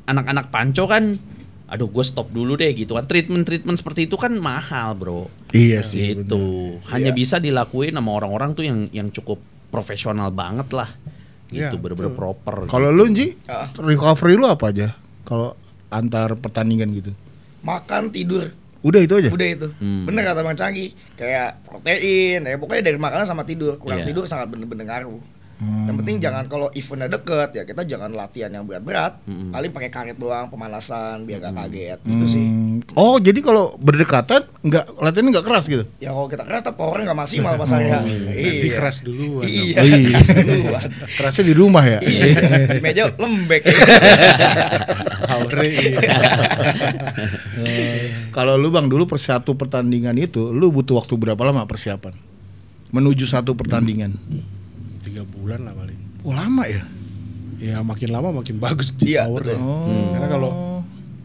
anak-anak panco kan, aduh gue stop dulu deh gitu kan. Treatment seperti itu kan mahal bro. Iya sih. Gitu. Hanya bisa dilakuin sama orang-orang tuh yang cukup profesional banget lah. Gitu, Iya, bener-bener proper. Kalau lu Ji, recovery lu apa aja? Kalau antar pertandingan gitu? Makan, tidur. Udah itu aja. Udah itu. Bener kata Bang Canggi. Kayak protein, ya pokoknya dari makanan sama tidur. Kurang Iya. tidur sangat bener-bener ngaruh. Yang penting jangan kalau eventnya deket ya kita jangan latihan yang berat-berat. Paling pakai karet doang pemanasan biar gak kaget gitu sih. Oh, jadi kalau berdekatan latihannya nggak keras gitu? Ya kalau kita keras tapi powernya nggak maksimal pas hari Nanti keras duluan. Iya. Oh, iya. Keras duluan. Kerasnya di rumah ya? Iya. Di meja lembek. Powernya iya. Kalau lu Bang dulu satu pertandingan itu, lu butuh waktu berapa lama persiapan? Menuju satu pertandingan? 3 bulan lah paling. Oh lama ya? Ya makin lama makin bagus Iya, powernya. betul. Karena kalau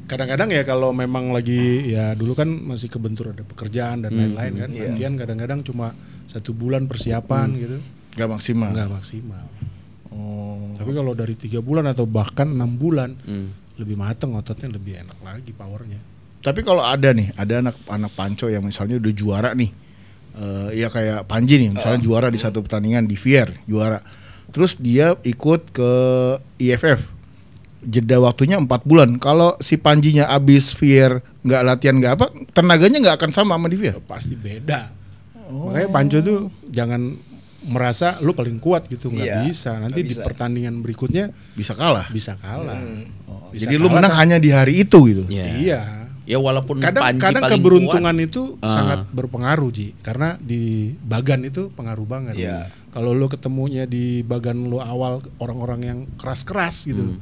kadang-kadang ya kalau memang lagi ya dulu kan masih kebentur ada pekerjaan dan lain-lain kan. Latihan kadang-kadang cuma 1 bulan persiapan gitu. Gak maksimal? Nggak maksimal. Oh. Tapi kalau dari 3 bulan atau bahkan 6 bulan lebih mateng ototnya, lebih enak lagi powernya. Tapi kalau ada anak panco yang misalnya udah juara nih, ya kayak Panji nih, misalnya juara di satu pertandingan di Vier, juara. Terus dia ikut ke IFF, jeda waktunya 4 bulan. Kalau si Panjinya abis Vier nggak latihan nggak apa, tenaganya nggak akan sama di Vier. Pasti beda. Makanya panco tuh jangan merasa lu paling kuat gitu, nggak bisa. Nanti di pertandingan berikutnya Bisa kalah. bisa kalah. Bisa Jadi lu kalah menang hanya di hari itu gitu. Iya. Ya walaupun Kadang Panji paling keberuntungan kuat, itu sangat berpengaruh Ji, karena di bagan itu pengaruh banget. Iya. Kalau lu ketemunya di bagan lu awal orang-orang yang keras-keras gitu,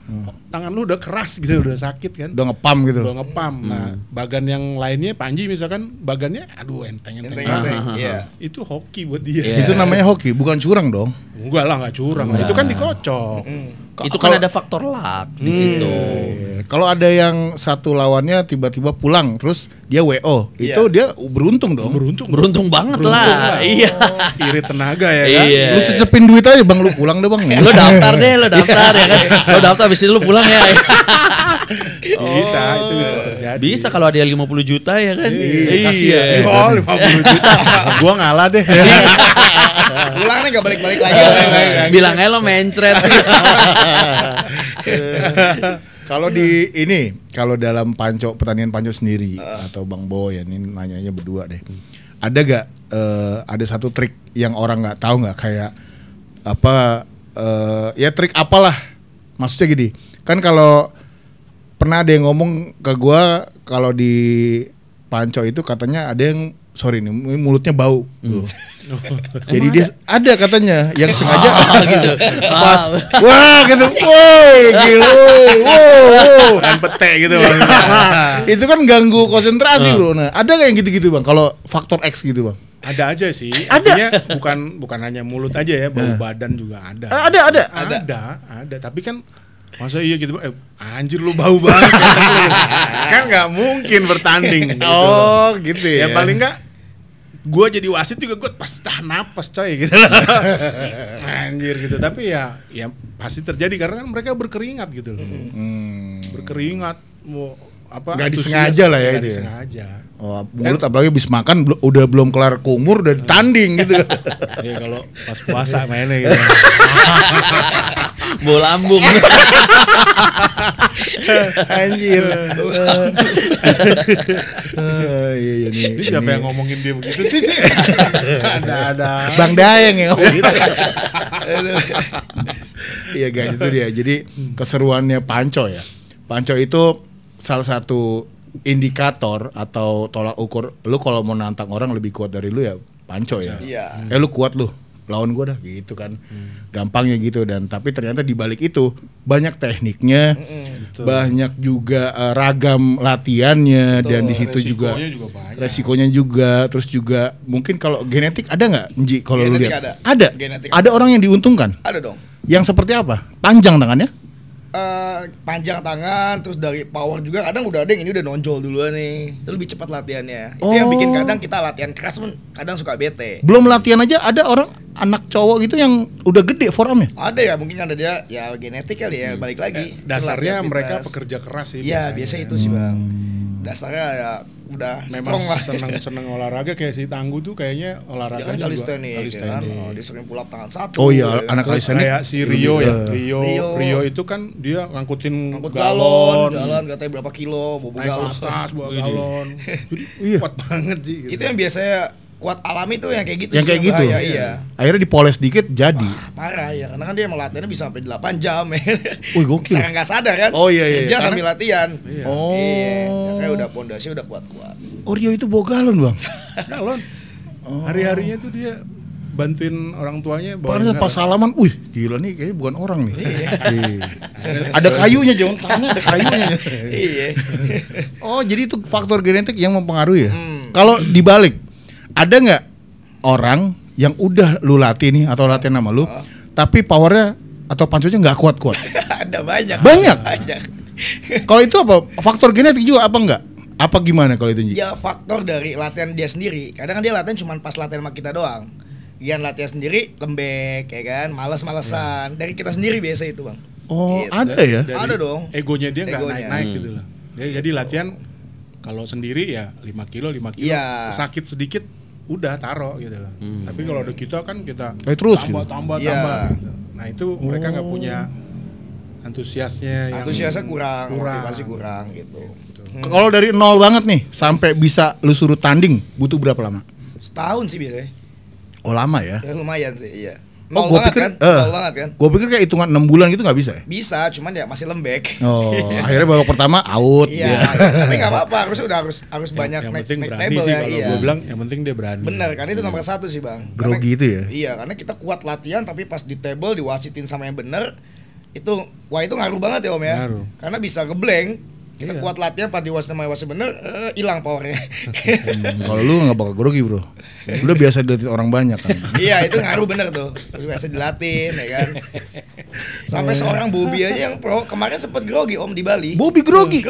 tangan lu udah keras gitu, udah sakit kan, Udah ngepam gitu. udah ngepam. Nah, bagan yang lainnya Panji misalkan bagannya, aduh enteng-enteng banget. Iya. Itu hoki buat dia. Iya. Itu namanya hoki, bukan curang dong. Enggak lah, nggak curang lah. Itu kan dikocok. itu kan ada faktor luck di situ. Kalau ada yang satu lawannya tiba-tiba pulang, terus dia WO, itu dia beruntung dong. Beruntung banget lah. Iya. Irit tenaga ya kan. Iya. Lu cecepin duit aja Bang, lu pulang deh Bang. Lo daftar deh, lo daftar ya kan. Lo daftar habis itu lo pulang ya. Bisa, itu bisa terjadi. Bisa kalau ada yang 50 juta ya kan. Kasih ya. Oh, 50 juta. Gua ngalah deh. Pulang nih gak balik-balik lagi. Bilang aja lo mencret. Kalau di ini, kalau dalam pertandingan panco sendiri atau Bang Boy, ini nanyanya berdua deh. Ada gak ada satu trik yang orang nggak tahu nggak, kayak apa ya trik apalah? Maksudnya gini, kan kalau pernah ada yang ngomong ke gua kalau di panco itu katanya ada yang sorry nih mulutnya bau. Jadi dia ada katanya yang sengaja gitu. Pas wah gitu. Wow, gila. Wow. Kan pete gitu. Itu kan ganggu konsentrasi, Bro. Nah, ada nggak yang gitu-gitu, Bang? Kalau faktor X gitu, Bang? Ada aja sih. Ada. Artinya bukan hanya mulut aja ya, bau badan juga ada. Ada. Tapi kan masa iya gitu, anjir lu bau banget. Kan nggak mungkin bertanding. Gitu. Oh, gitu ya. Ya paling nggak gue jadi wasit juga gue pas tahan napas coy gitu. Anjir gitu. Tapi ya pasti terjadi karena kan mereka berkeringat gitu loh. Berkeringat mau apa? Nggak disengaja lah ya itu. Disengaja. Oh, mulut apalagi habis makan udah belum kelar kumur udah tanding gitu. Ya kalau pas puasa mainnya gitu. Bola lambung. Anjir. Iya nih. Ini siapa yang ngomongin dia begitu sih? Ada. Bang Dayeng yang ngomong gitu. Iya guys, itu dia. Jadi keseruannya panco ya. Panco itu salah satu indikator atau tolak ukur lu kalau mau nantang orang lebih kuat dari lu ya panco ya. Iya. Lu kuat lu, lawan gua dah gitu kan. Gampangnya gitu, dan tapi ternyata di balik itu banyak tekniknya, banyak juga ragam latihannya. Betul. Dan di situ juga resikonya juga, terus juga mungkin kalau genetik ada nggak, Nji? Kalau lu lihat ada orang yang diuntungkan. Ada dong. Yang seperti apa? Panjang tangannya? Panjang tangan, terus dari power juga kadang udah ada yang ini udah nonjol duluan nih, itu lebih cepat latihannya. Itu yang bikin kadang kita latihan keras pun kadang suka bete. Belum latihan aja ada orang anak cowok gitu yang udah gede forearmnya. Ada ya, mungkin ada dia ya genetik kali ya, balik lagi. Dasarnya mereka pekerja keras sih. Iya, biasa itu sih Bang. Dasarnya ya udah memang strong lah. seneng olahraga. Kayak si Tangguh tuh kayaknya olahraga kan kalistenik kan. Dia sering pull up tangan satu. Oh iya, anak kalistenik. Kayak si Rio ya. Rio itu kan dia ngangkutin galon katanya berapa kilo, bawa galon. Naik ke atas bawa galon. Jadi kuat banget sih gitu. Itu yang biasanya kuat alami tuh yang kayak gitu. Yang kayak gitu. Iya. Akhirnya dipoles dikit jadi. Wah, parah ya, karena kan dia emang latihannya bisa sampai 8 jam ya. Wih, gokil. Sangat nggak sadar kan? Oh iya. Kerja sambil latihan. Iya. Iya. Kayak udah pondasi udah kuat-kuat. Oh, Rio itu bawa galon, Bang. Galon. Hari-harinya tuh dia bantuin orang tuanya bawa. Padahal pas salaman, wih, gila nih kayaknya bukan orang nih. Iya. Ada kayunya, jangan tangannya ada kayunya. Iya. Oh, jadi itu faktor genetik yang mempengaruhi ya. Kalau dibalik, ada nggak orang yang udah lu latih nih atau latihan sama lu, tapi powernya atau panconya nggak kuat-kuat? Ada banyak. Kalau itu apa? Faktor genetik juga apa enggak? Apa gimana kalau itu, Nji? Ya faktor dari latihan dia sendiri. Kadang kan dia latihan cuma pas latihan sama kita doang. Gian latihan sendiri lembek ya kan, malas-malesan. Dari kita sendiri biasa itu, Bang. Oh, gitu. Ada ya? Ada dong. Egonya dia nggak naik-naik gitu loh. Jadi latihan kalau sendiri ya 5 kilo. Iya. Sakit sedikit udah taruh gitu loh. Tapi kalau ada kita kan kita terus tambah gitu. Nah itu mereka nggak punya antusiasnya kurang, motivasi kurang gitu. Kalau dari nol banget nih sampai bisa lu suruh tanding butuh berapa lama? Setahun sih biasanya. Oh, lama ya? Ya lumayan sih, iya. Nol banget kan? Nol banget kan? Gue pikir kayak hitungan 6 bulan gitu nggak bisa ya? Bisa, cuman ya masih lembek. Oh, akhirnya babak pertama out. Iya, tapi nggak apa-apa. Harus banyak yang naik penting berani table sih ya. kalau gue bilang yang penting dia berani. Bener kan, itu nomor 1 sih Bang. Grogi itu ya? Iya, karena kita kuat latihan tapi pas di table diwasitin sama yang bener itu ngaruh banget ya Om ya. Ngaruh. Karena bisa ngeblank. Kita kuat latihan pas diwasit sama wasit bener, hilang powernya. Kalau lu nggak bakal grogi, Bro. Lu udah biasa dilatih orang banyak kan. Iya, itu ngaruh bener tuh. Biasa dilatih ya kan. Sampai seorang Bobby aja yang pro kemarin sempet grogi Om di Bali. Bobby grogi.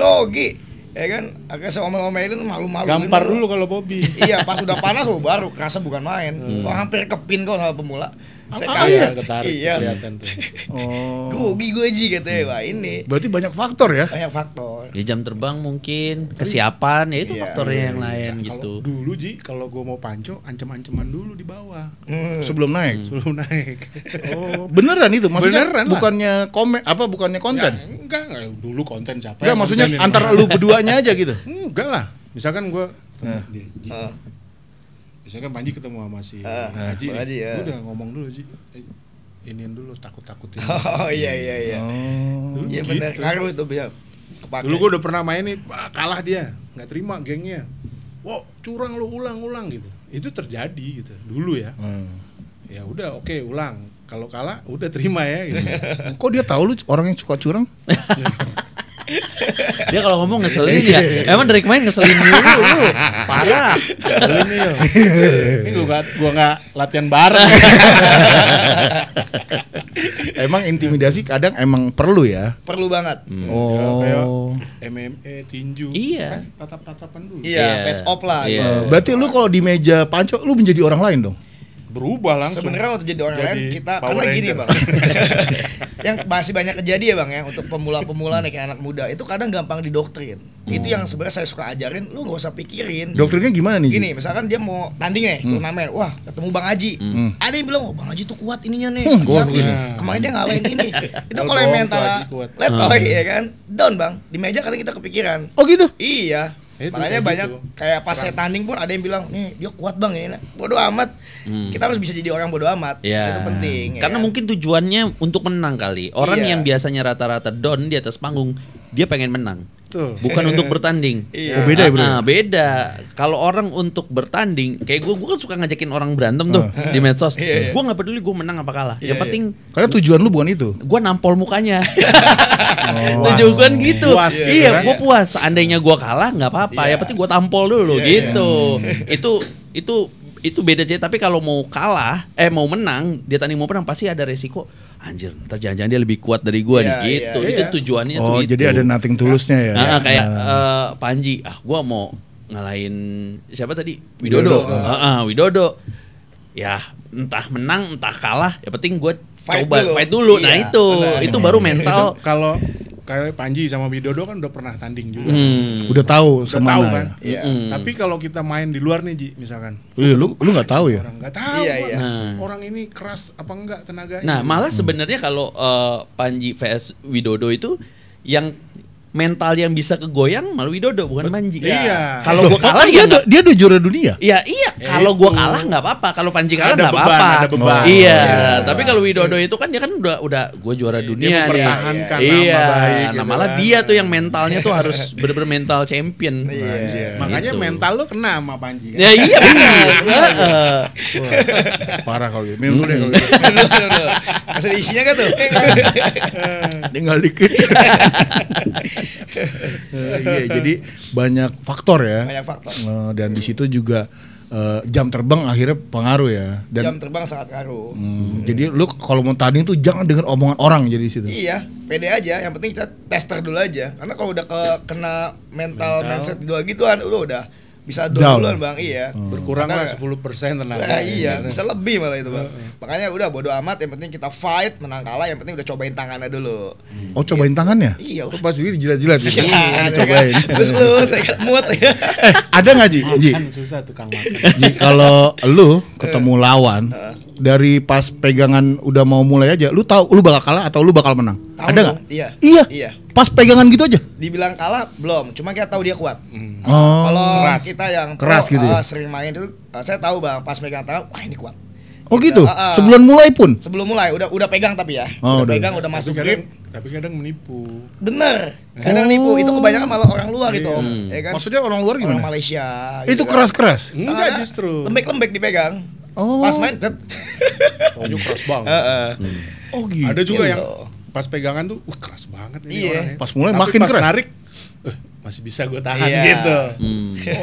Ya kan, akhirnya saya omel-omelin malu-malu. Gampar dulu kalau Bobby. Iya, pas udah panas baru kerasa bukan main. Hampir kepin kok sama pemula. Saya iya? ketarik Iya. kelihatan tuh. Oh. Grogi gue Ji katanya. Wah ini Berarti banyak faktor ya? banyak faktor. Ya jam terbang mungkin, kesiapan, ya itu Iya. faktornya yang lain Kalau gitu. dulu Ji, kalau gue mau panco, ancam-ancaman dulu di bawah Sebelum naik. sebelum naik. Oh, beneran itu? Maksudnya Beneran lah. bukannya bukannya konten? Ya, enggak, dulu konten siapa? Enggak, yang maksudnya kontenin? antara lu berduanya aja gitu. Enggak lah. Misalkan gue Heeh. misalkan Panji ketemu sama si Bang Haji, nih, Haji, ya. gua udah ngomong dulu Ji, iniin dulu takut-takutin. Oh iya. Oh. Dulu Iya begitu. benar. Ngaruh itu biar kepake. Dulu gue udah pernah main nih, kalah dia, nggak terima gengnya. Wow, curang lu ulang gitu. Itu terjadi gitu dulu ya. Ya udah oke, ulang. Kalau kalah udah terima ya gitu. Kok dia tahu lu orang yang suka curang? Dia kalau ngomong ngeselin ya. Emang dari kemarin ngeselin mulu lu. Parah. Ini gua nggak latihan bareng. Emang intimidasi kadang emang perlu ya? Perlu banget. Oh. Kayak MMA, tinju. Iya. Kan tatap-tatapan dulu. Iya, face off lah. Iya. gitu. Berarti lu kalau di meja panco lu menjadi orang lain dong? Berubah langsung. Sebenarnya untuk jadi orang Jadi lain kita Power karena gini Ranger. bang, yang masih banyak kejadian ya bang ya untuk pemula-pemula nih kayak anak muda itu kadang gampang didoktrin. Itu yang sebenarnya saya suka ajarin, lu nggak usah pikirin. Doktrinnya gimana nih? Ji? Gini, misalkan dia mau tanding nih turnamen, wah ketemu Bang Haji, ada yang bilang, oh Bang Haji tuh kuat ininya nih, kuat lihat ini. kemarin dia ngalahin ini. Itu Kalau kalau yang bohong tuh mental Haji kuat. letoy ya kan, down bang, di meja kadang kita kepikiran. Oh gitu? Iya. Itu Makanya kayak banyak gitu. kayak pas saya tanding pun ada yang bilang, nih dia kuat bang ini. Bodoh amat. Kita harus bisa jadi orang bodoh amat. Ya. Itu penting. ya Karena kan? mungkin tujuannya untuk menang kali. Orang Iya. yang biasanya rata-rata down di atas panggung, dia pengen menang. Betul. Bukan untuk bertanding. Iya. Oh, beda ya, bro? Beda. Kalau orang untuk bertanding, kayak gue kan suka ngajakin orang berantem tuh di medsos. Iya, iya. Gue nggak peduli gue menang apa kalah. Iya, Yang penting Karena tujuan lu bukan itu. gue nampol mukanya. Oh. Tujuan gitu. Puas gitu Iya, kan? gue puas. Seandainya gue kalah nggak apa-apa. Iya. Yang penting gue tampol dulu Iya, gitu. Itu beda aja. Tapi kalau mau kalah, mau menang, dia tanding mau menang pasti ada resiko. Anjir, ntar jangan-jangan dia lebih kuat dari gue Iya, nih gitu. iya, Itu iya. tujuannya tuh Oh, gitu. jadi ada nothing tulusnya ya. Kayak Panji, gue mau ngalahin siapa tadi? Widodo. Widodo. Widodo. Ya, entah menang, entah kalah. Yang penting gue Fight coba dulu. fight dulu. Nah Iya, itu benar. baru mental. Itu kalau kayak Panji sama Widodo kan udah pernah tanding juga. Udah tahu Udah semana tahu ya? kan. Iya. Tapi kalau kita main di luar nih Ji, misalkan. Lu nggak tahu ya? Orang nggak tahu Iya, Pak. iya. Nah. Orang ini keras apa enggak tenaganya. Nah, malah sebenarnya kalau Panji vs Widodo itu yang mental yang bisa kegoyang malah Widodo bukan Panji. Iya. Kalau gua kalah Oh, ya nggak- dia udah juara dunia. iya. Kalau gua kalah nggak apa-apa. Kalau Panji kalah Ada nggak beban, apa-apa. ada beban. Iya. Iya. Tapi kalau Widodo itu kan dia kan udah gua juara dunia nih. mempertahankan Iya. nama baik gitu Nah malah kan. dia tuh yang mentalnya tuh harus bener-bener mental champion. Iya. Makanya Gitu. mental lu kena sama Panji kan. Ya iya benar. Heeh. Parah kalau gitu. Minum dulu deh kalau gitu. Dulu. Masih ada isinya kan tuh? Tinggal dikit. Iya, jadi banyak faktor ya. Banyak faktor. Dan di situ juga jam terbang akhirnya pengaruh ya. Dan Jam terbang sangat ngaruh. jadi lu kalau mau tanding tuh jangan dengar omongan orang jadi di situ. Iya, pede aja. Yang penting kita tester dulu aja. Karena kalau udah kena mental mindset dua gituan, udah bisa Down. duluan bang. Iya. Berkurang Karena- lah 10% tenaga. Nah, iya, bisa lebih malah itu bang. Makanya udah bodo amat. Yang penting kita fight, menang kalah. Yang penting udah cobain tangannya dulu. Oh, cobain tangannya? Iya. Oh, pas ini jilat-jilat gitu. Iya, Cobain. Terus lu, saya kan muat ya. Ada nggak Ji? Ji, Kan susah tukang makan. Ji, kalau lu ketemu lawan dari pas pegangan udah mau mulai aja, lu tahu lu bakal kalah atau lu bakal menang? Tahu Ada nggak? dong, iya. Iya. Iya. Pas pegangan gitu aja. Dibilang kalah belum, cuma kita tahu dia kuat. Oh. Kalau keras. kita yang Keras gitu ya? sering main itu, saya tahu bang, pas megang tangan, wah ini kuat. Oh gitu. Ah, ah. Sebelum mulai pun. Sebelum mulai udah pegang tapi ya, Oh, udah udah. pegang, udah masuk grip. Tapi kadang menipu. Bener, kadang nipu. Itu kebanyakan malah orang luar gitu om, ya kan? Maksudnya orang luar Orang gimana? Malaysia. Itu kan. keras-keras. Enggak Tangannya justru. Lembek-lembek dipegang. Oh. Pas main, cet. Taunya keras banget. Oh gitu. Ada juga Gitu. yang pas pegangan tuh, keras banget ini Iya. orangnya. Pas mulai Tapi makin pas keras. narik, masih bisa gue tahan Iya. gitu.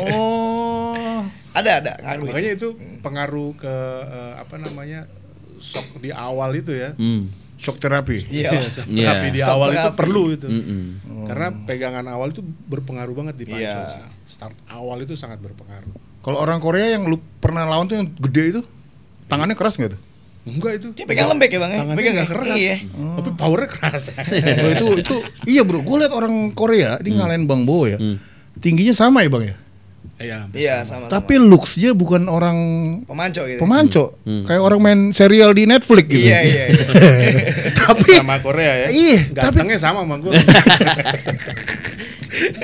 Oh. Ada ngaruh. Makanya itu pengaruh ke apa namanya shock di awal itu ya. Shock terapi. Iya. Shock Iya. terapi di Shock awal itu terapi. perlu itu. Oh. Karena pegangan awal itu berpengaruh banget di panco. Iya. sih. Start awal itu sangat berpengaruh. Kalau orang Korea yang lu pernah lawan tuh yang gede itu, tangannya keras nggak tuh? Enggak itu. Dia pegang lembek ya Bang ya? Tangannya Pegang nggak ya? keras. Iya. Tapi powernya keras. itu iya bro, gue liat orang Korea di ngalahin Bang Bo ya, tingginya sama ya Bang ya, Iya, sama. tapi looks-nya bukan orang pemanco gitu. pemanco, kayak orang main serial di Netflix gitu. Iya. Tapi Sama Korea ya. iya, Gantengnya sama gue.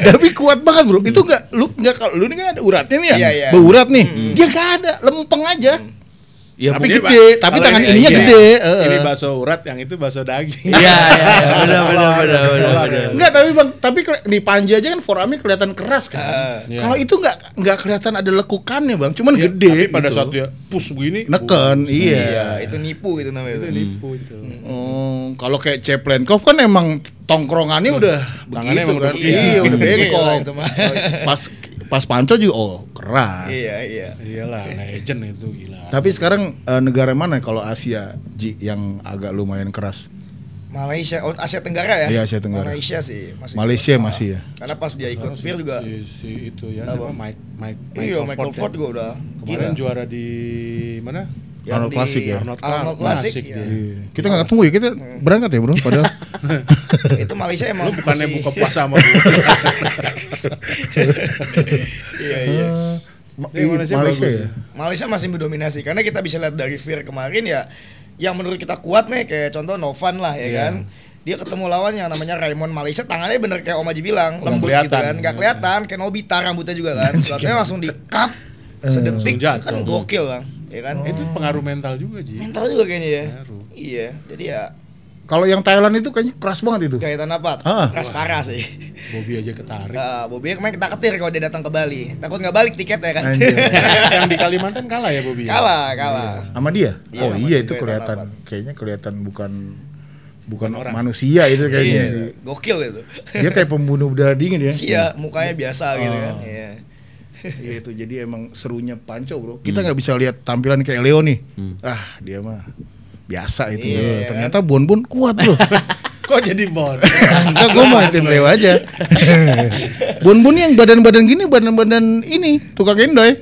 tapi kuat banget bro. Itu nggak kalau lu ini kan ada uratnya nih ya, Iya. berurat nih, dia nggak ada, lempeng aja. Ya, Tapi Ini, gede, Pak, tapi kalau tangan ini- ininya iya. gede. Ini bakso urat, yang itu bakso daging. Iya, benar. Enggak, tapi Bang, di Panji aja kan forearmnya kelihatan keras kan. Iya. Kalau itu nggak kelihatan ada lekukannya Bang, cuman Iya, gede. Tapi pada gitu. saat dia push begini, Neken, iya. Iya, itu nipu gitu namanya. itu nipu itu. Kalau kayak Ceplenkov kan emang tongkrongannya udah Tangannya begitu emang kan. udah begitu. Iya, udah Gila bengkok. itu mah. Pas Panco juga keras. Iya. Iyalah, legend itu gila. Tapi sekarang negara mana kalau Asia Ji yang agak lumayan keras? Malaysia, Asia Tenggara ya? Iya, Asia Tenggara. Malaysia sih masih. Malaysia masih ya. Karena pas dia ikut Sekarang Fear juga. si itu ya, siapa Iya, Michael Ford ya. juga udah. Kemarin juara di mana? Arnold Classic ya? Arnold Arnold Classic, Classic. dia. Ya. Iya. Kita nggak ketemu ya, kita berangkat ya bro. Padahal Itu Malaysia emang Lu bukannya masih- buka puasa sama gue. Iya. Malaysia bagus ya. Malaysia masih mendominasi karena kita bisa lihat dari Fear kemarin ya, yang menurut kita kuat nih kayak contoh Novan lah ya Iya. kan. Dia ketemu lawan yang namanya Raymond Malaysia, tangannya bener kayak Om Haji bilang, Nggak lembut gitu kelihatan. kan, nggak kelihatan, kayak Nobita rambutnya juga kan, shotnya langsung di cup sedetik, Langsung jatuh. kan gokil bang, ya kan. Itu pengaruh mental juga, Ji. Mental juga kayaknya ya. Pengaruh. Iya, jadi ya Kalau yang Thailand itu kayaknya keras banget itu. kaitan apa? Ah. Keras parah sih. Bobby aja ketarik. Bobby kemarin kita ketir kalau dia datang ke Bali, takut nggak balik tiketnya kan. Anjir. Yang di Kalimantan kalah ya Bobby. kalah. Sama dia? Iya, Oh sama iya dia itu kelihatan kelihatan, apa. kayaknya kelihatan bukan orang. manusia itu kayaknya Iya, sih. gokil itu. Dia kayak pembunuh berdarah dingin ya. Iya, mukanya biasa gitu kan. Oh. Iya. Iya itu jadi emang serunya Panco bro. Kita nggak bisa lihat tampilan kayak Leo nih. Ah dia mah biasa itu. Iya. Ternyata Bon kuat bro. Kok jadi bon? Enggak gue mainin Leo aja. Bon yang badan-badan gini, badan-badan ini tukang endoy.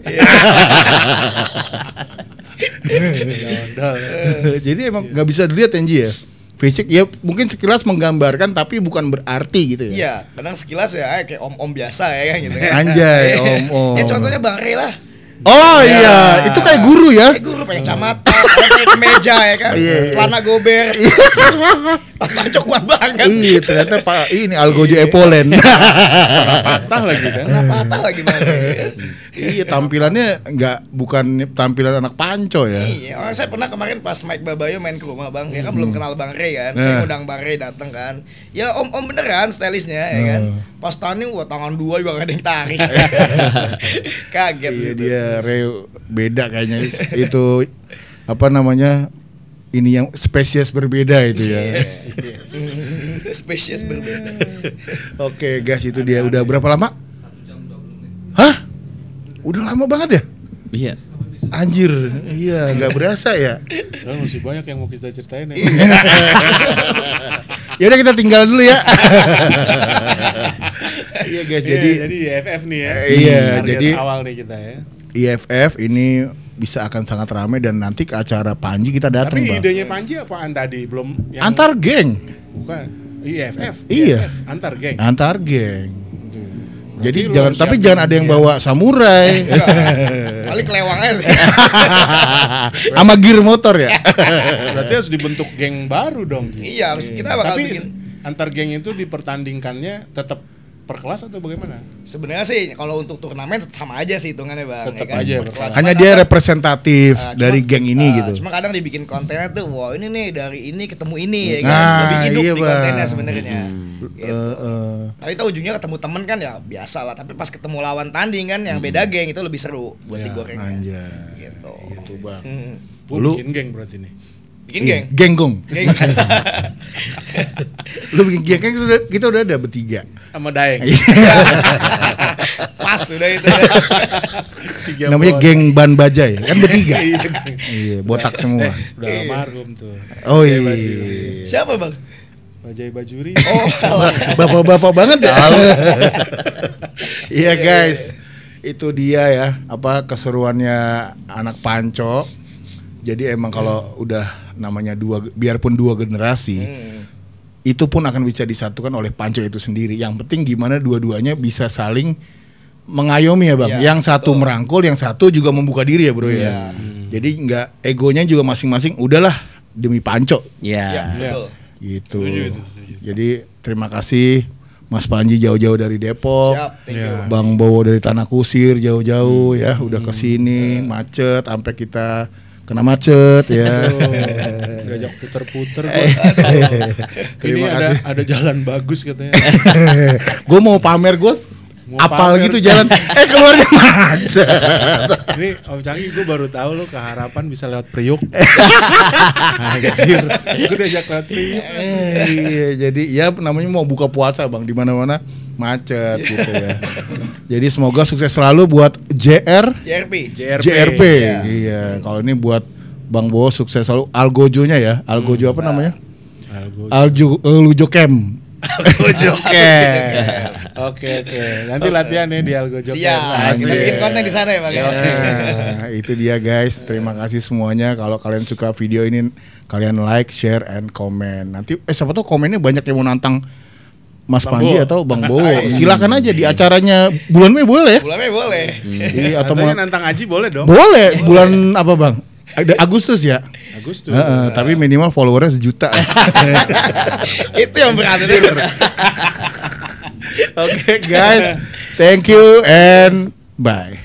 Jadi emang nggak bisa dilihat Enji ya. Fisik ya mungkin sekilas menggambarkan tapi bukan berarti gitu ya. Iya, kadang sekilas ya kayak om-om biasa ya kan gitu kan. Anjay, om-om. Ya contohnya Bang Ray lah. Oh iya, itu kayak guru ya. Kayak guru pakai kacamata, pakai kemeja ya kan. Iya. Celana gober. Pas Panco kuat banget. Iya, ternyata Pak ini Algojo Epolen. Patah lagi kan. Kenapa patah lagi Bang Ray? Iya, tampilannya bukan tampilan anak Panco ya. Iya, orang saya pernah kemarin pas Mike Babayo main ke rumah Bang, dia kan belum kenal Bang Ray kan. Saya ngundang Bang Ray datang kan. Ya om-om beneran stylistnya ya kan. Pas tanding wah tangan dua juga gak ada yang tarik. Kaget Iya gitu. dia Reo beda kayaknya itu apa namanya ini yang spesies berbeda itu ya. Spesies berbeda. Oke guys itu dia udah berapa lama? Hah? Udah lama banget ya? Iya. Anjir, iya nggak berasa ya. Dan masih banyak yang mau kita ceritain ya. Ya udah kita tinggal dulu ya. Iya guys, jadi jadi IFF nih ya. Iya, Target jadi awal nih kita ya. IFF ini bisa akan sangat ramai dan nanti ke acara Panji kita datang, Tapi Bang. idenya Panji apaan tadi? Belum yang Antar geng. bukan IFF. Iya. IFF, antar geng. Antar geng. Jadi Berarti jangan lo tapi siapin jangan ada yang dia. bawa samurai Paling kelewang aja sih. sama gear motor ya. Berarti harus dibentuk geng baru dong. Ji. Iya, harus kita bakal Tapi bikin. antar geng itu dipertandingkannya tetap per kelas atau bagaimana? Sebenarnya sih kalau untuk turnamen tetap sama aja sih hitungannya Bang. Tetap ya kan? aja, Per kelas. Hanya Cuma dia kadang- representatif dari cuma- geng ini gitu. Cuma kadang dibikin kontennya tuh, wah ini nih dari ini ketemu ini ya kan. Nah, Lebih hidup iya, di Bang. kontennya sebenarnya. Gitu. Eh. Tapi itu ujungnya ketemu temen kan ya biasa lah. Tapi pas ketemu lawan tanding kan yang beda geng itu lebih seru buat Ya, digorengnya. Anjay. Gitu. Itu Bang. Gua Lu- bikin geng berarti nih. Bikin Iya, geng. Genggong. Geng. Lu bikin geng kan kita udah ada bertiga. Sama Daeng. Pas udah itu. Tiga Namanya bos. geng Ban Bajai kan bertiga. Iya, Iya, botak semua. udah almarhum tuh. Oh Bajai iya. Bajuri. Siapa Bang? Bajai Bajuri. Oh, Bapak-bapak banget ya. Iya guys. Itu dia ya, apa keseruannya anak Panco. Jadi emang kalau udah namanya biarpun dua generasi, itu pun akan bisa disatukan oleh Panco itu sendiri. Yang penting gimana dua-duanya bisa saling mengayomi ya bang. Ya, yang satu merangkul, yang satu juga membuka diri ya bro ya. Jadi nggak egonya juga masing-masing. Udahlah demi Panco. Ya. Betul. Gitu. Jadi terima kasih Mas Panji jauh-jauh dari Depok. Siap, thank you. Bang Bowo dari Tanah Kusir jauh-jauh ya, udah ke sini macet sampai kita kena macet ya. Diajak puter-puter. Terima Ini kasih. ada jalan bagus katanya. Gue mau pamer gue Mau apal pamer. gitu jalan. Keluarnya macet. Ini Om Canggih gue baru tahu lo ke Harapan bisa lewat Priuk. Anjir, gue diajak lewat Priuk. Iya, jadi ya namanya mau buka puasa bang di mana-mana macet gitu ya. Jadi semoga sukses selalu buat JRP. JRP. Iya, kalau ini buat Bang Bowo sukses selalu. Algojonya ya, Algojo apa namanya? Algojo Camp. Oke. Nanti latihan ya di Algojo. Siap. Kita bikin konten di sana ya bang. Nah, itu dia guys. Terima kasih semuanya. Kalau kalian suka video ini, kalian like, share, and comment. Nanti siapa tahu komennya banyak yang mau nantang Mas Panji atau Bang Bowo. Silakan aja di acaranya bulan Mei boleh ya? Bulan Mei boleh. Atau Katanya nantang Aji boleh dong. boleh bulan apa bang? Agustus ya. Agustus. Tapi minimal followernya 1 juta. Itu yang berarti. Oke guys, thank you and bye.